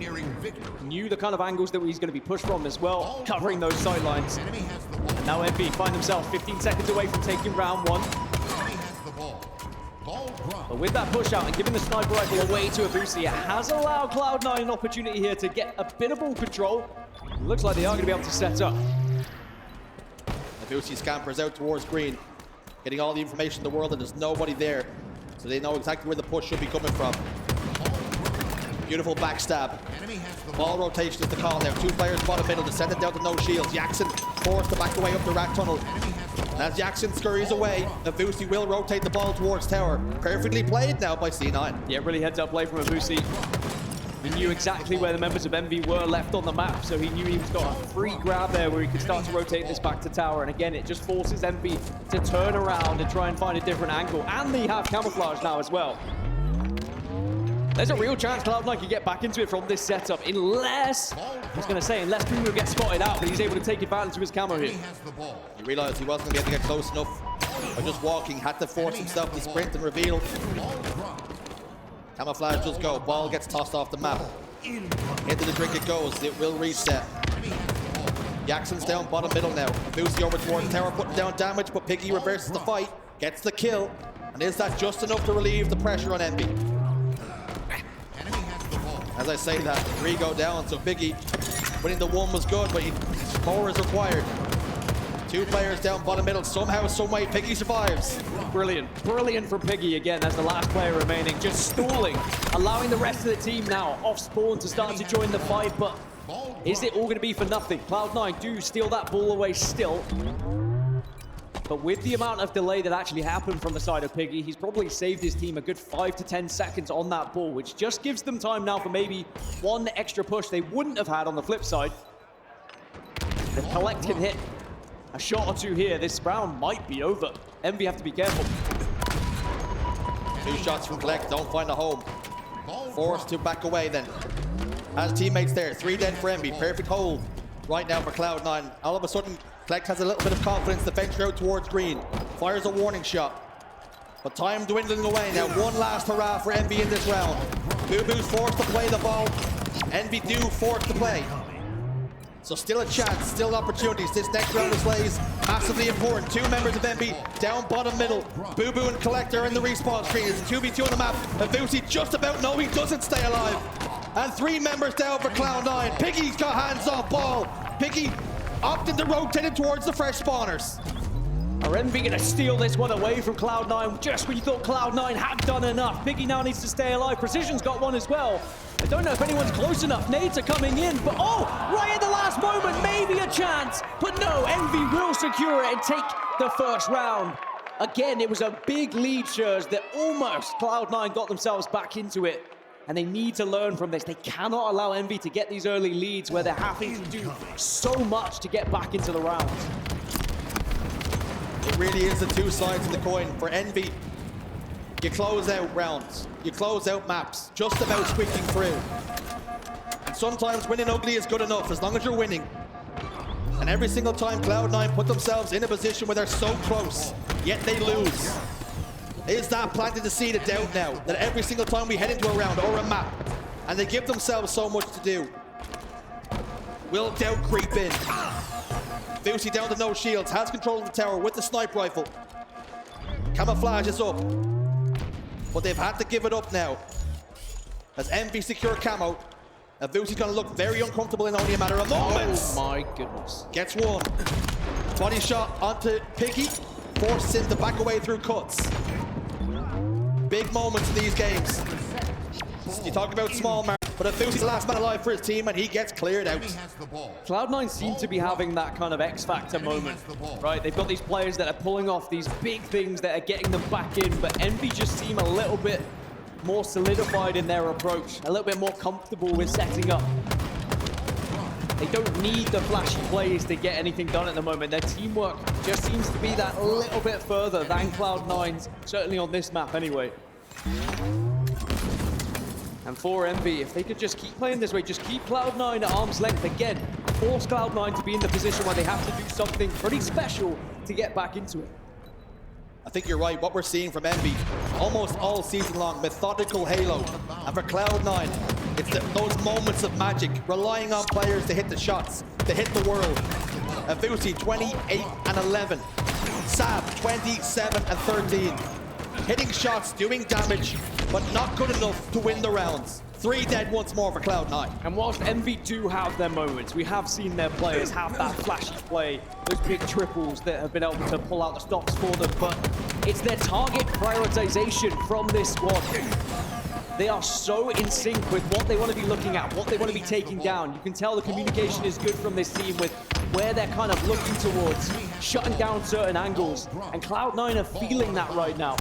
knew the kind of angles that he's going to be pushed from as well, covering those sidelines. Now Envy find themselves 15 seconds away from taking round 1. But with that push out and giving the sniper rifle away to Avucy, it has allowed Cloud9 an opportunity here to get a bit of ball control. It looks like they are going to be able to set up. Avucy scampers out towards green, getting all the information in the world, and there's nobody there. So they know exactly where the push should be coming from. Beautiful backstab. Ball rotation is the call now. 2 players bottom middle, descended down to no shields. Yakzn forced to back away up the rat tunnel. And as Yakzn scurries away, Avucy will rotate the ball towards tower. Perfectly played now by C9. Yeah, really heads up play from Avucy. He knew exactly where the members of Envy were left on the map, so he knew he was got a free grab there where he could start to rotate this back to tower. And again, it just forces Envy to turn around and try and find a different angle. And they have camouflage now as well. There's a real chance Cloud9 can get back into it from this setup, unless, I was going to say, unless Kuhlect gets spotted out, but he's able to take advantage of his camo here. He realized he wasn't going to be able to get close enough by just walking, had to force himself to sprint and reveal. Camouflage does go, ball gets tossed off the map. Into the drink it goes. It will reset. Yakzn's down bottom middle now. Avucy over towards tower, putting down damage, but Piggy reverses the fight, gets the kill. And is that just enough to relieve the pressure on Envy? As I say that, 3 go down, so Piggy winning the 1 was good, but more is required. 2 players down bottom middle. Somehow, some way, Piggy survives. Brilliant. Brilliant from Piggy again as the last player remaining. Just stalling, allowing the rest of the team now off spawn to start to join the fight, but is it all going to be for nothing? Cloud9 do steal that ball away still. But with the amount of delay that actually happened from the side of Piggy, he's probably saved his team a good 5 to 10 seconds on that ball, which just gives them time now for maybe 1 extra push they wouldn't have had on the flip side. If Kuhlect can hit a shot or 2 here, this round might be over. Envy have to be careful. 2 shots from Kuhlect, don't find a home. Forced to back away then. Has teammates there, 3 dead for Envy. Perfect hold right now for Cloud9. All of a sudden, Kuhlect has a little bit of confidence to venture out towards green. Fires a warning shot. But time dwindling away now. 1 last hurrah for Envy in this round. Bubu's forced to play the ball. Envy do forced to play. So still a chance, still opportunities. This next round of slays, massively important. 2 members of Envy down bottom middle. Bubu and Kuhlect are in the respawn screen. It's a 2v2 on the map. Avucy just about no, he doesn't stay alive. And 3 members down for Cloud9. Piggy's got hands on ball. Piggy opting to rotate it towards the fresh spawners. Are Envy going to steal this one away from Cloud9 just when you thought Cloud9 had done enough? Piggy now needs to stay alive. Precision's got one as well. I don't know if anyone's close enough. Nades are coming in, but oh, right at the last moment, maybe a chance. But no, Envy will secure it and take the first round. Again, it was a big lead, Shurs, that almost Cloud9 got themselves back into it. And they need to learn from this. They cannot allow Envy to get these early leads where they're having to do so much to get back into the rounds. It really is the 2 sides of the coin. For Envy, you close out rounds, you close out maps, just about squeaking through. And sometimes winning ugly is good enough, as long as you're winning. And every single time Cloud9 put themselves in a position where they're so close, yet they lose. Is that planting the seed of doubt now? That every single time we head into a round or a map, and they give themselves so much to do, will doubt creep in? Avucy down to no shields, has control of the tower with the sniper rifle. Camouflage is up, but they've had to give it up now. As Envy secure camo, Avucy's gonna look very uncomfortable in only a matter of moments. Oh my goodness. Gets 1. Body shot onto Piggy, forces him to back away through cuts. Big moments in these games. You talk about small mark, but Avucy's the last man alive for his team, and he gets cleared out. Cloud9 seem to be having that kind of X-Factor moment, right? They've got these players that are pulling off these big things that are getting them back in, but Envy just seem a little bit more solidified in their approach, a little bit more comfortable with setting up. They don't need the flashy plays to get anything done at the moment. Their teamwork just seems to be that little bit further than Cloud9's, certainly on this map anyway. And for Envy, if they could just keep playing this way, just keep Cloud9 at arm's length again, force Cloud9 to be in the position where they have to do something pretty special to get back into it. I think you're right. What we're seeing from Envy almost all season long, methodical Halo. And for Cloud9, it's those moments of magic, relying on players to hit the shots, to hit the world. Avucy 28 and 11. Sab 27 and 13. Hitting shots, doing damage, but not good enough to win the rounds. 3 dead once more for Cloud9. And whilst Envy do have their moments, we have seen their players have that flashy play, those big triples that have been able to pull out the stops for them, but it's their target prioritization from this squad. They are so in sync with what they want to be looking at, what they want to be taking down. You can tell the communication is good from this team with where they're kind of looking towards, shutting down certain angles, and Cloud9 are feeling that right now.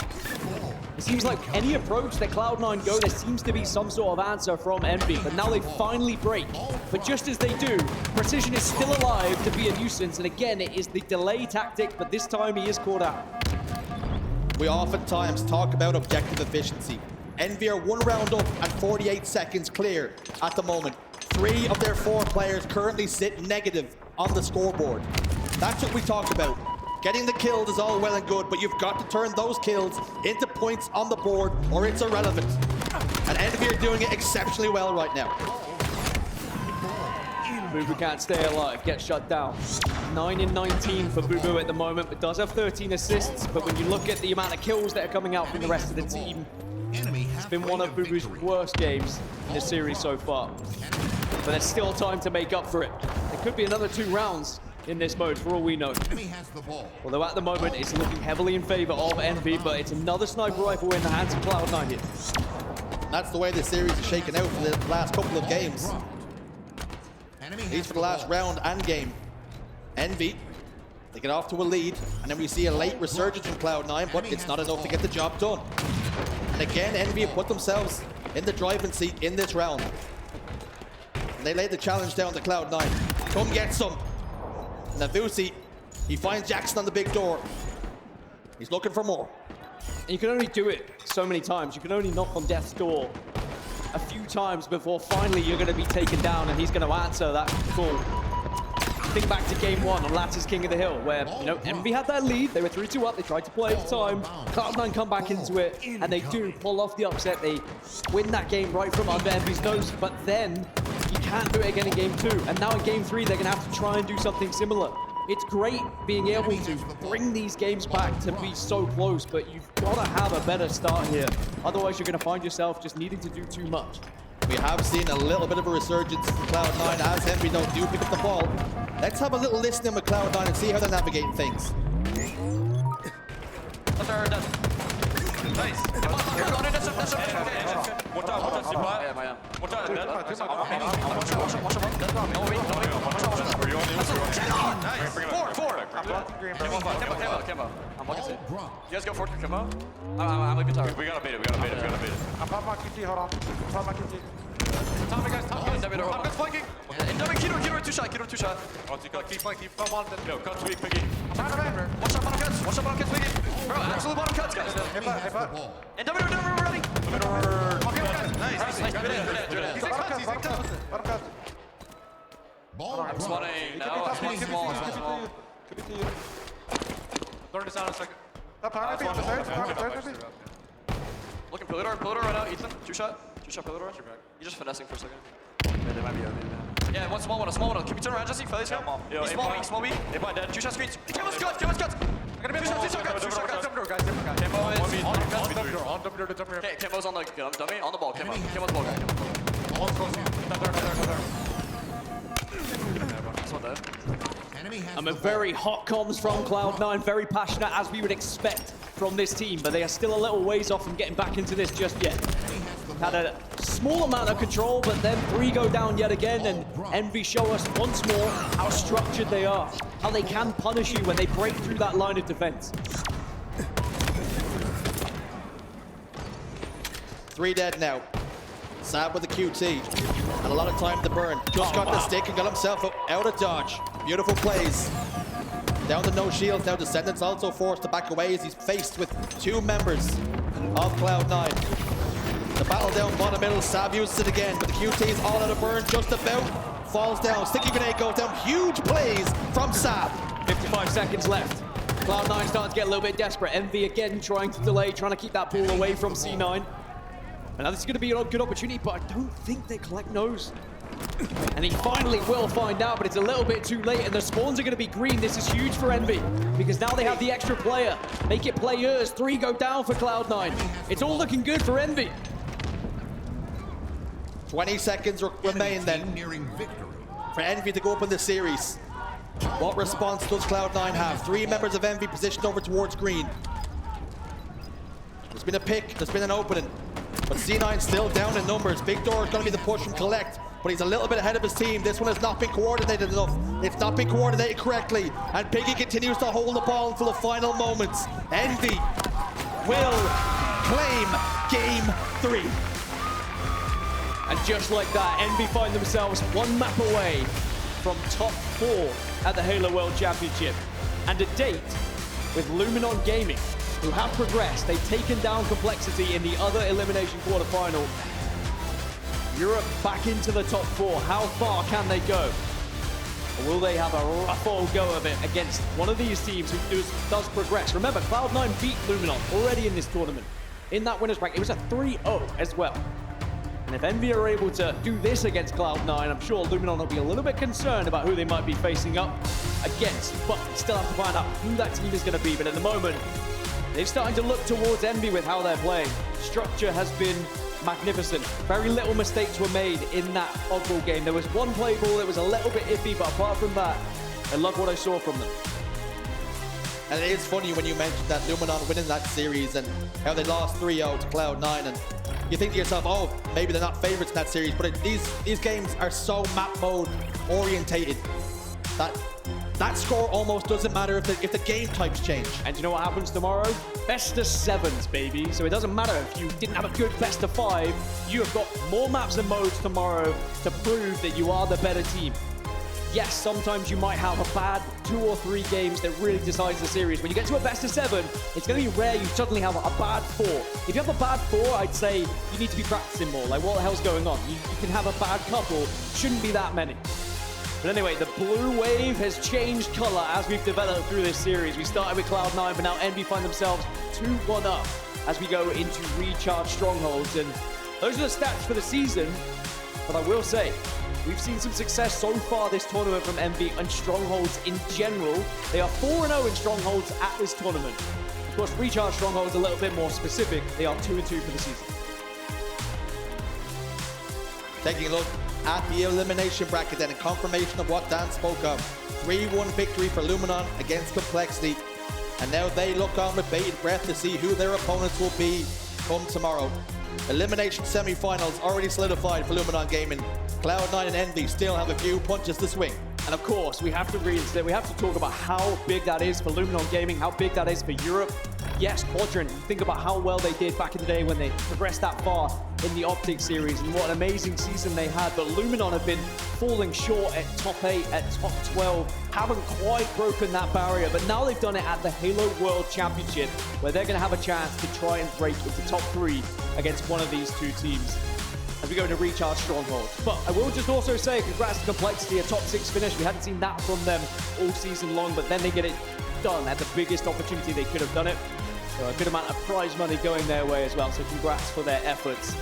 It seems like any approach that Cloud9 go, there seems to be some sort of answer from Envy, but now they finally break. But just as they do, Precision is still alive to be a nuisance, and again, it is the delay tactic, but this time he is caught out. We oftentimes talk about objective efficiency. Envy are 1 round up and 48 seconds clear at the moment. 3 of their 4 players currently sit negative on the scoreboard. That's what we talk about. Getting the kills is all well and good, but you've got to turn those kills into points on the board or it's irrelevant. And Envy are doing it exceptionally well right now. Bubu can't stay alive, gets shut down. 9 in 19 for Bubu at the moment, but does have 13 assists. But when you look at the amount of kills that are coming out from the rest of the team, it's been one of Bubu's worst games in this series so far. But there's still time to make up for it. There could be another 2 rounds in this mode for all we know. Although at the moment it's looking heavily in favor of Envy, but it's another sniper rifle in the hands of Cloud9 here. That's the way this series is shaken out for the last couple of games. At least for the last round and game. Envy, they get off to a lead, and then we see a late resurgence from Cloud9, but it's not enough to get the job done. And again, Envy have put themselves in the driving seat in this round. And they laid the challenge down to Cloud9. Come get some. And Avucy, he finds Yakzn on the big door. He's looking for more. And you can only do it so many times. You can only knock on death's door a few times before finally you're going to be taken down and he's going to answer that call. Think back to game 1 on Lattice King of the Hill, where, you know, Envy had that lead. They were 3-2 up. They tried to play at the time. Cloud9 come back into it, and they do pull off the upset. They win that game right from under Envy's nose, but then you can't do it again in game 2. And now in game 3, they're going to have to try and do something similar. It's great being able to bring these games back to be so close, but you've got to have a better start here. Otherwise, you're going to find yourself just needing to do too much. We have seen a little bit of a resurgence from Cloud9 as Envy do pick up the ball. Let's have a little listening with Cloud9 and see how they're navigating things. You guys go forward for Kimbo? I'm leaving tower. We gotta beat it. I'm popping my QT, hold on. I'm popping my QT. Tommy, guys, Tommy, I'm guys flanking. And Tommy, Kiro, 2 shot. Keep flanking. Yo, cuts weak, Piggy. I'm trying to Watch out, bottom cuts, Piggy. Bro, absolute bottom cuts, guys. And Tommy, we're ready. Nice. He's bottom cut. I'm spawning now. I'm spawning small. Learn this out in a second. Looking pillar door right now, Ethan. 2 shot pillar door. You're just finessing for a second. Yeah, they might be Yeah, one small one. Can we turn around, Jesse? Philly's here. He's small B. They blind dead. 2 shot screens. Kimbo's cut. I'm gonna be 2 shot cuts. Dumb door, guys. Kimbo is On dumb door. Okay, Kimbo's on the dummy. On the ball, Kimbo's ball guy. This one dead. I'm a very hot comms from Cloud9, very passionate as we would expect from this team, but they are still a little ways off from getting back into this just yet. Had a small amount of control, but then 3 go down yet again, and Envy show us once more how structured they are, how they can punish you when they break through that line of defense. 3 dead now. Sab with the QT. And a lot of time to burn. Just got the stick and got himself out of dodge. Beautiful plays. Down to no shields. Now Descendants also forced to back away as he's faced with 2 members of Cloud9. The battle down bottom middle. Sab uses it again, but the QT is all out of burn. Just about falls down. Sticky grenade goes down. Huge plays from Sab. 55 seconds left. Cloud9 starting to get a little bit desperate. Envy again trying to delay, trying to keep that ball away from C9. And now this is going to be a good opportunity, but I don't think they Kuhlect knows. And he finally will find out, but it's a little bit too late, and the spawns are going to be green. This is huge for Envy, because now they have the extra player. Make it players. 3 go down for Cloud9. It's all looking good for Envy. 20 seconds remain then for Envy to go up in the series. What response does Cloud9 have? 3 members of Envy positioned over towards green. There's been a pick, there's been an opening. But C9 still down in numbers. Big door is going to be the push from Kuhlect, but he's a little bit ahead of his team. This one has not been coordinated enough. It's not been coordinated correctly. And Piggy continues to hold the ball until the final moments. Envy will claim game 3. And just like that, Envy find themselves 1 map away from top 4 at the Halo World Championship. And a date with Luminon Gaming, who have progressed. They've taken down Complexity in the other elimination quarterfinal. Europe back into the top 4. How far can they go? Or will they have a rough old go of it against one of these teams who does progress? Remember, Cloud9 beat Luminon already in this tournament. In that winners bracket, it was a 3-0 as well. And if Envy are able to do this against Cloud9, I'm sure Luminon will be a little bit concerned about who they might be facing up against. But we still have to find out who that team is going to be. But at the moment, they're starting to look towards Envy with how they're playing. Structure has been magnificent. Very little mistakes were made in that oddball game. There was one play ball that was a little bit iffy, but apart from that, I love what I saw from them. And it is funny when you mentioned that Luminon winning that series and how they lost 3-0 to Cloud9, and you think to yourself, oh, maybe they're not favorites in that series, but these games are so map mode orientated that score almost doesn't matter if the game types change. And you know what happens tomorrow? Best of sevens, baby. So it doesn't matter if you didn't have a good best of 5, you have got more maps and modes tomorrow to prove that you are the better team. Yes, sometimes you might have a bad 2 or 3 games that really decides the series. When you get to a best of 7, it's going to be rare you suddenly have a bad 4. If you have a bad 4, I'd say you need to be practicing more. Like, what the hell's going on? You can have a bad couple, shouldn't be that many. But anyway, the blue wave has changed color as we've developed through this series. We started with Cloud9, but now Envy find themselves 2-1 up as we go into recharge strongholds. And those are the stats for the season. But I will say, we've seen some success so far this tournament from Envy and Strongholds in general. They are 4-0 in Strongholds at this tournament. Of course, Recharge Strongholds a little bit more specific. They are 2-2 for the season. Taking a look at the elimination bracket then, in confirmation of what Dan spoke of. 3-1 victory for Luminon against Complexity. And now they look on with bated breath to see who their opponents will be come tomorrow. Elimination semi-finals already solidified for Luminon Gaming. Cloud9 and Envy still have a few punches to swing. And of course, we have to talk about how big that is for Luminon Gaming, how big that is for Europe. Yes, Quadrant, think about how well they did back in the day when they progressed that far in the Optic series and what an amazing season they had. But Luminon have been falling short at top 8, at top 12, haven't quite broken that barrier, but now they've done it at the Halo World Championship, where they're going to have a chance to try and break into top 3 against one of these 2 teams as we go into Recharge Strongholds. But I will just also say congrats to Complexity, a top 6 finish. We hadn't seen that from them all season long, but then they get it done at the biggest opportunity they could have done it. So a good amount of prize money going their way as well, so congrats for their efforts.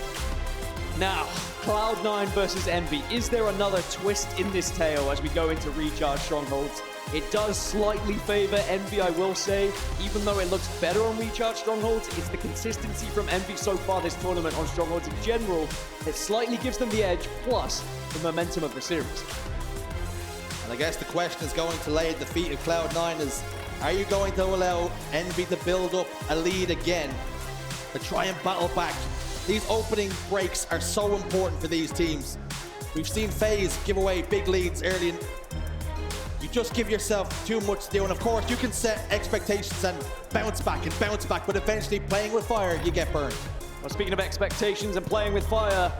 Now, Cloud9 versus Envy. Is there another twist in this tale as we go into Recharge Strongholds? It does slightly favor Envy, I will say. Even though it looks better on Recharge Strongholds, it's the consistency from Envy so far this tournament on Strongholds in general that slightly gives them the edge, plus the momentum of the series. And I guess the question is going to lay at the feet of Cloud9 is, are you going to allow Envy to build up a lead again, to try and battle back? These opening breaks are so important for these teams. We've seen FaZe give away big leads early in. You just give yourself too much to do, and of course you can set expectations and bounce back, but eventually playing with fire, you get burned. Well, speaking of expectations and playing with fire,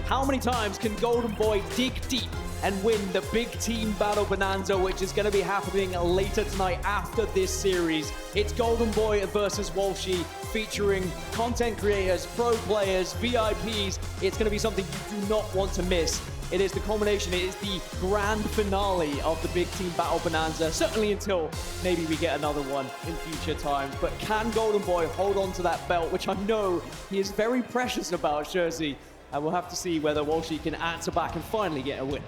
how many times can Golden Boy dig deep and win the big team battle bonanza, which is going to be happening later tonight after this series? It's Golden Boy versus Walshy, featuring content creators, pro players, VIPs. It's going to be something you do not want to miss. It is the culmination, it is the grand finale of the big team battle bonanza, certainly until maybe we get another one in future times. But can Golden Boy hold on to that belt, which I know he is very precious about, Jersey? And we'll have to see whether Walshy can answer back and finally get a win.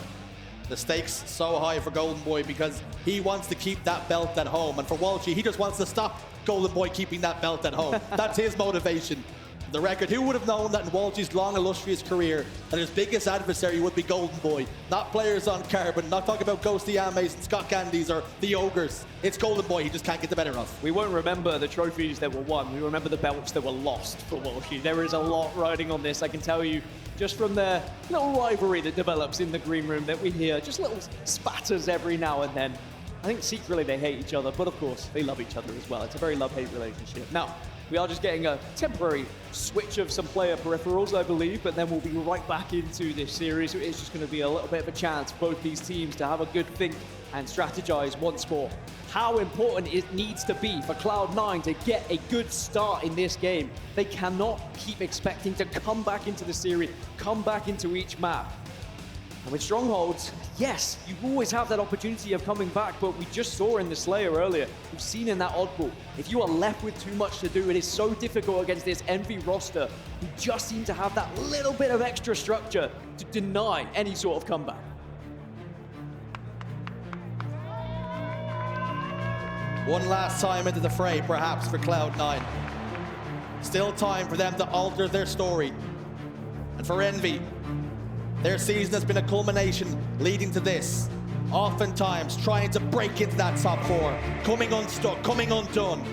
The stakes so high for Golden Boy because he wants to keep that belt at home, and for Walshy, he just wants to stop Golden Boy keeping that belt at home. That's his motivation. The record, who would have known that in Walshy's long illustrious career that his biggest adversary would be Golden Boy, not players on Carbon, not talking about Ghosty Ames and Scott Candies or the Ogres. It's Golden Boy, he just can't get the better of. We won't remember the trophies that were won, we remember the belts that were lost for Walshy. There is a lot riding on this, I can tell you, just from their little rivalry that develops in the green room that we hear, just little spatters every now and then. I think secretly they hate each other, but of course they love each other as well. It's a very love-hate relationship. Now, we are just getting a temporary switch of some player peripherals, I believe, but then we'll be right back into this series. It's just going to be a little bit of a chance for both these teams to have a good think and strategize once more. How important it needs to be for Cloud9 to get a good start in this game. They cannot keep expecting to come back into the series, come back into each map, And with strongholds, yes, you always have that opportunity of coming back, but we just saw in the Slayer earlier, we've seen in that oddball, if you are left with too much to do, it is so difficult against this Envy roster who just seem to have that little bit of extra structure to deny any sort of comeback. One last time into the fray, perhaps, for Cloud9. Still time for them to alter their story. And for Envy, their season has been a culmination leading to this. Oftentimes trying to break into that top 4, coming unstuck, coming undone.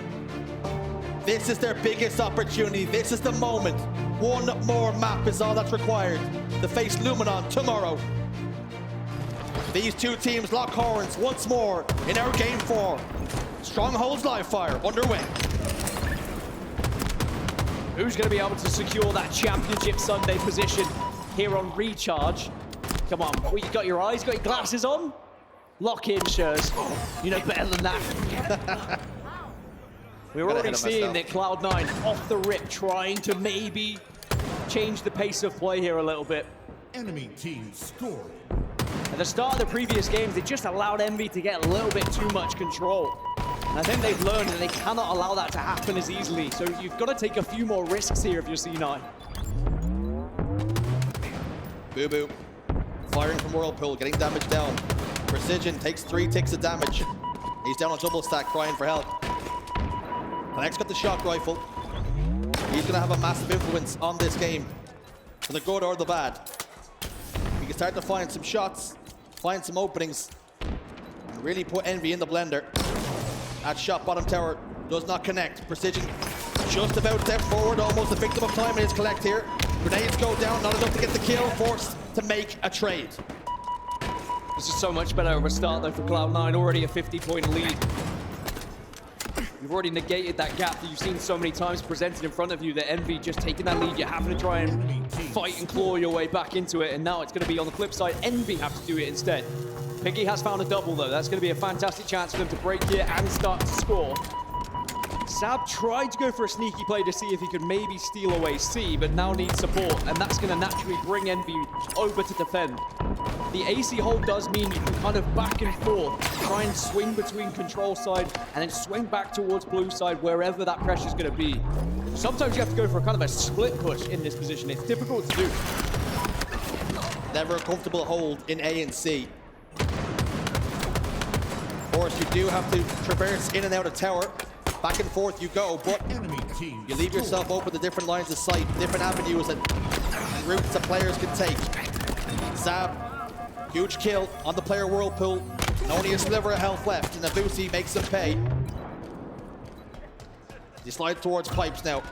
This is their biggest opportunity. This is the moment. One more map is all that's required to face Luminon tomorrow. These two teams lock horns once more in our Game 4. Strongholds live fire underway. Who's going to be able to secure that championship Sunday position here on Recharge? Come on, well, you got your eyes, got your glasses on? Lock in, Shurs. You know better than that. We're already seeing that Cloud9 off the rip trying to maybe change the pace of play here a little bit. Enemy team scored. At the start of the previous games, they just allowed Envy to get a little bit too much control. And I think they've learned that they cannot allow that to happen as easily. So you've got to take a few more risks here if you're C9. Bubu, firing from Whirlpool, getting damage down. Precision takes 3 ticks of damage. He's down on double stack, crying for help. Kuhlect's got the shock rifle. He's going to have a massive influence on this game, for the good or the bad. He can start to find some shots, find some openings, and really put Envy in the blender. That shot bottom tower does not connect. Precision just about step forward, almost a victim of time is Kuhlect here. Grenades go down, not enough to get the kill, forced to make a trade. This is so much better of a start though for Cloud9, already a 50-point lead. You've already negated that gap that you've seen so many times presented in front of you, that Envy just taking that lead, you're having to try and fight and claw your way back into it, and now it's going to be on the flip side, Envy have to do it instead. Piggy has found a double though, that's going to be a fantastic chance for them to break here and start to score. Sab tried to go for a sneaky play to see if he could maybe steal away C, but now needs support, and that's going to naturally bring Envy over to defend. The AC hold does mean you can kind of back and forth, try and swing between control side, and then swing back towards blue side wherever that pressure is going to be. Sometimes you have to go for a kind of a split push in this position. It's difficult to do. Never a comfortable hold in A and C. Of course, you do have to traverse in and out of tower. Back and forth you go, but you leave yourself open to different lines of sight, different avenues and routes that players can take. Sab, huge kill on the player Whirlpool, and only a sliver of health left, and Avucy makes him pay. He slides towards pipes now.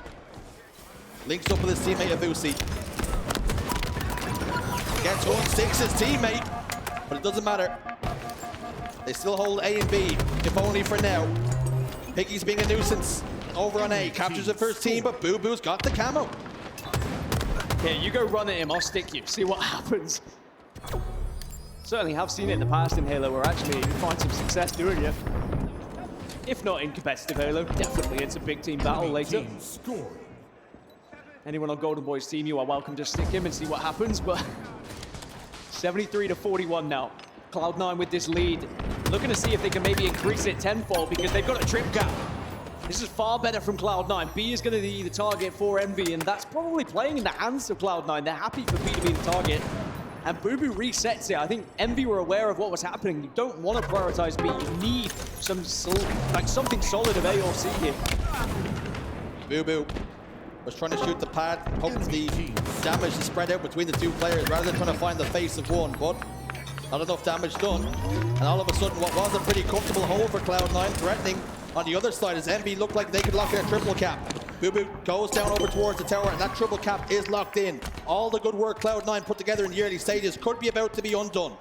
Links up with his teammate Avucy. Gets 1-6 his teammate, but it doesn't matter. They still hold A and B, if only for now. Piggy's being a nuisance over on A, captures it for his team, but Bubu's got the camo. Here, you go run at him, I'll stick you, see what happens. Certainly have seen it in the past in Halo where actually you find some success doing it. If not in competitive Halo, definitely it's a big team battle later. Anyone on Golden Boy's team, you are welcome to stick him and see what happens, but 73-41 now. Cloud9 with this lead, looking to see if they can maybe increase it tenfold because they've got a trip gap. This is far better from Cloud9. B is going to be the target for Envy, and that's probably playing in the hands of Cloud9. They're happy for B to be the target, and bubu resets it. I think Envy were aware of what was happening. You don't want to prioritize B. You need something solid of A or C here. Bubu was trying to shoot the pad, hoping the damage to spread out between the two players rather than trying to find the face of one, but not enough damage done. And all of a sudden, what was a pretty comfortable hold for Cloud9, threatening on the other side as Envy looked like they could lock in a triple cap. Bubu goes down over towards the tower, and that triple cap is locked in. All the good work Cloud9 put together in the early stages could be about to be undone.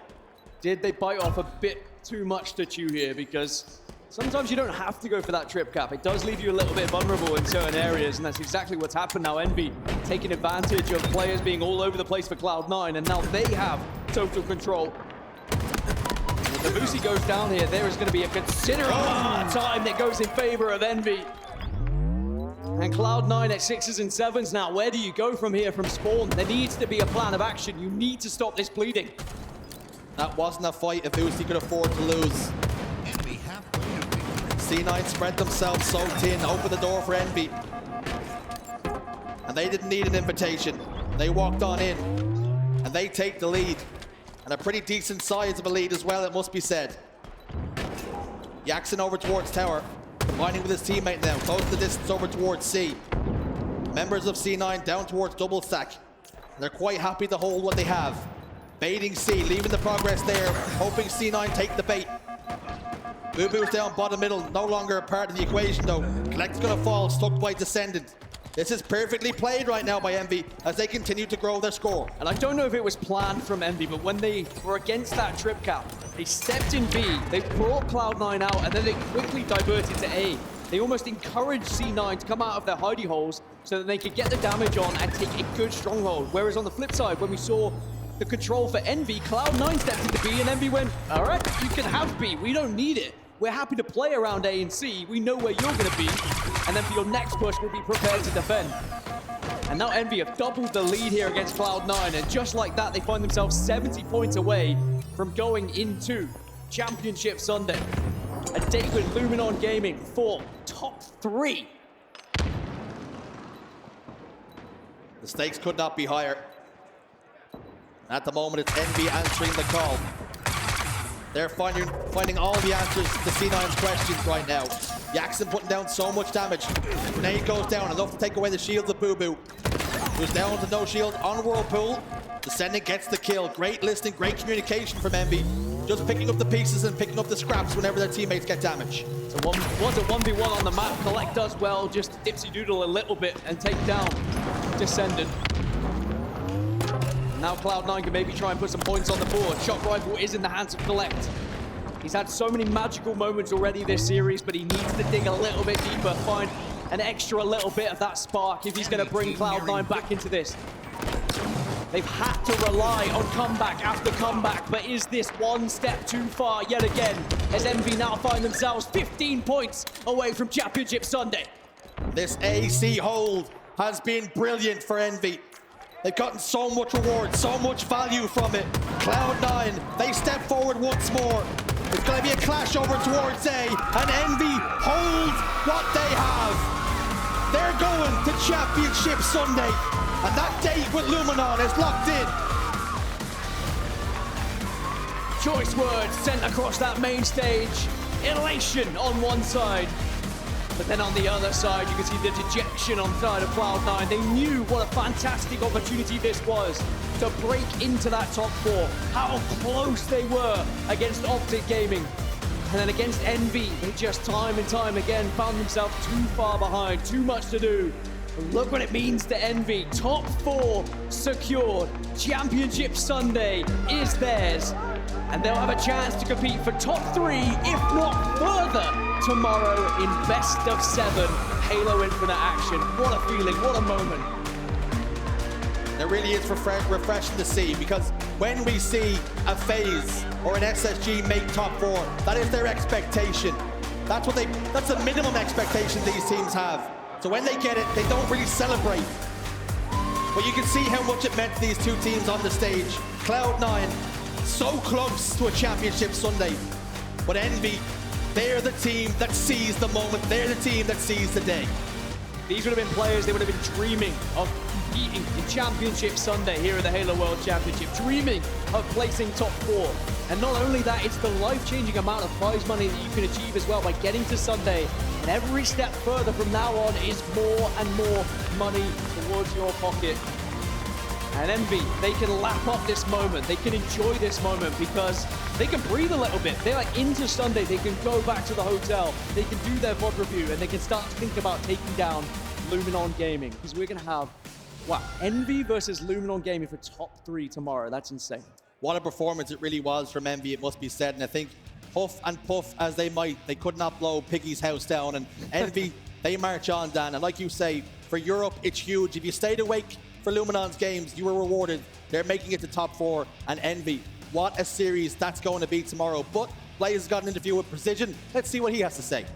Did they bite off a bit too much to chew here? Because sometimes you don't have to go for that trip cap. It does leave you a little bit vulnerable in certain areas, and that's exactly what's happened now. Envy taking advantage of players being all over the place for Cloud9, and now they have total control. If Avucy goes down here, there is going to be a considerable amount of time that goes in favor of Envy. And Cloud9 at 6s and 7s now. Where do you go from here from spawn? There needs to be a plan of action. You need to stop this bleeding. That wasn't a fight Avucy could afford to lose. Enemy halfway to victory. C9 spread themselves so thin, opened the door for Envy. And they didn't need an invitation. They walked on in, and they take the lead. And a pretty decent size of a lead as well, it must be said. Yakzn over towards tower, combining with his teammate now, close the distance over towards C. Members of C9 down towards double stack. They're quite happy to hold what they have. Baiting C, leaving the progress there, hoping C9 take the bait. Bubu's down bottom middle, no longer a part of the equation though. Kuhlect's gonna fall, stuck by Descendant. This is perfectly played right now by Envy as they continue to grow their score. And I don't know if it was planned from Envy, but when they were against that trip cap, they stepped in B, they brought Cloud9 out, and then they quickly diverted to A. They almost encouraged C9 to come out of their hidey holes so that they could get the damage on and take a good stronghold. Whereas on the flip side, when we saw the control for Envy, Cloud9 stepped into B and Envy went, all right, you can have B, we don't need it. We're happy to play around A and C. We know where you're going to be. And then for your next push, we'll be prepared to defend. And now Envy have doubled the lead here against Cloud9. And just like that, they find themselves 70 points away from going into Championship Sunday. A date with Luminon Gaming for top 3. The stakes could not be higher. At the moment, it's Envy answering the call. They're finding all the answers to C9's questions right now. Yakzn putting down so much damage. Grenade goes down, enough to take away the shields of Bubu. Who's down to no shield on Whirlpool. Descendant gets the kill. Great listening, great communication from Envy. Just picking up the pieces and picking up the scraps whenever their teammates get damage. So was a 1v1 on the map. Kuhlect does well, just dipsy doodle a little bit and take down Descendant. Now Cloud9 can maybe try and put some points on the board. Shock Rifle is in the hands of Kuhlect. He's had so many magical moments already this series, but he needs to dig a little bit deeper, find an extra little bit of that spark if he's going to bring Cloud9 back into this. They've had to rely on comeback after comeback, but is this one step too far yet again? As Envy now find themselves 15 points away from Championship Sunday. This AC hold has been brilliant for Envy. They've gotten so much reward, so much value from it. Cloud9, they step forward once more. It's going to be a clash over towards A, and Envy hold what they have. They're going to Championship Sunday, and that date with Luminon is locked in. Choice words sent across that main stage. Elation on one side. But then on the other side, you can see the dejection on the side of Cloud9. They knew what a fantastic opportunity this was to break into that top 4. How close they were against Optic Gaming. And then against Envy, they just time and time again found themselves too far behind, too much to do. But look what it means to Envy. Top 4 secured. Championship Sunday is theirs. And they'll have a chance to compete for top 3, if not further, tomorrow in best of 7 Halo Infinite action. What a feeling, what a moment. It really is refreshing to see, because when we see a FaZe or an SSG make top 4, that is their expectation. That's the minimum expectation these teams have. So when they get it, they don't really celebrate. But you can see how much it meant to these two teams on the stage. Cloud9, so close to a Championship Sunday. But Envy, they're the team that sees the moment. They're the team that sees the day. These would have been players they would have been dreaming of competing in Championship Sunday here at the Halo World Championship, dreaming of placing top 4. And not only that, it's the life-changing amount of prize money that you can achieve as well by getting to Sunday. And every step further from now on is more and more money towards your pocket. And Envy, they can lap up this moment. They can enjoy this moment because they can breathe a little bit. They're like into Sunday. They can go back to the hotel. They can do their VOD review and they can start to think about taking down Luminon Gaming, because we're going to have, wow, Envy versus Luminon Gaming for top 3 tomorrow. That's insane. What a performance it really was from Envy, it must be said. And I think huff and puff as they might, they could not blow Piggy's house down. And Envy, they march on, Dan. And like you say, for Europe, it's huge. If you stayed awake for Luminon's games, you were rewarded. They're making it to top 4. And Envy, what a series that's going to be tomorrow. But Blaze has got an interview with Precision. Let's see what he has to say.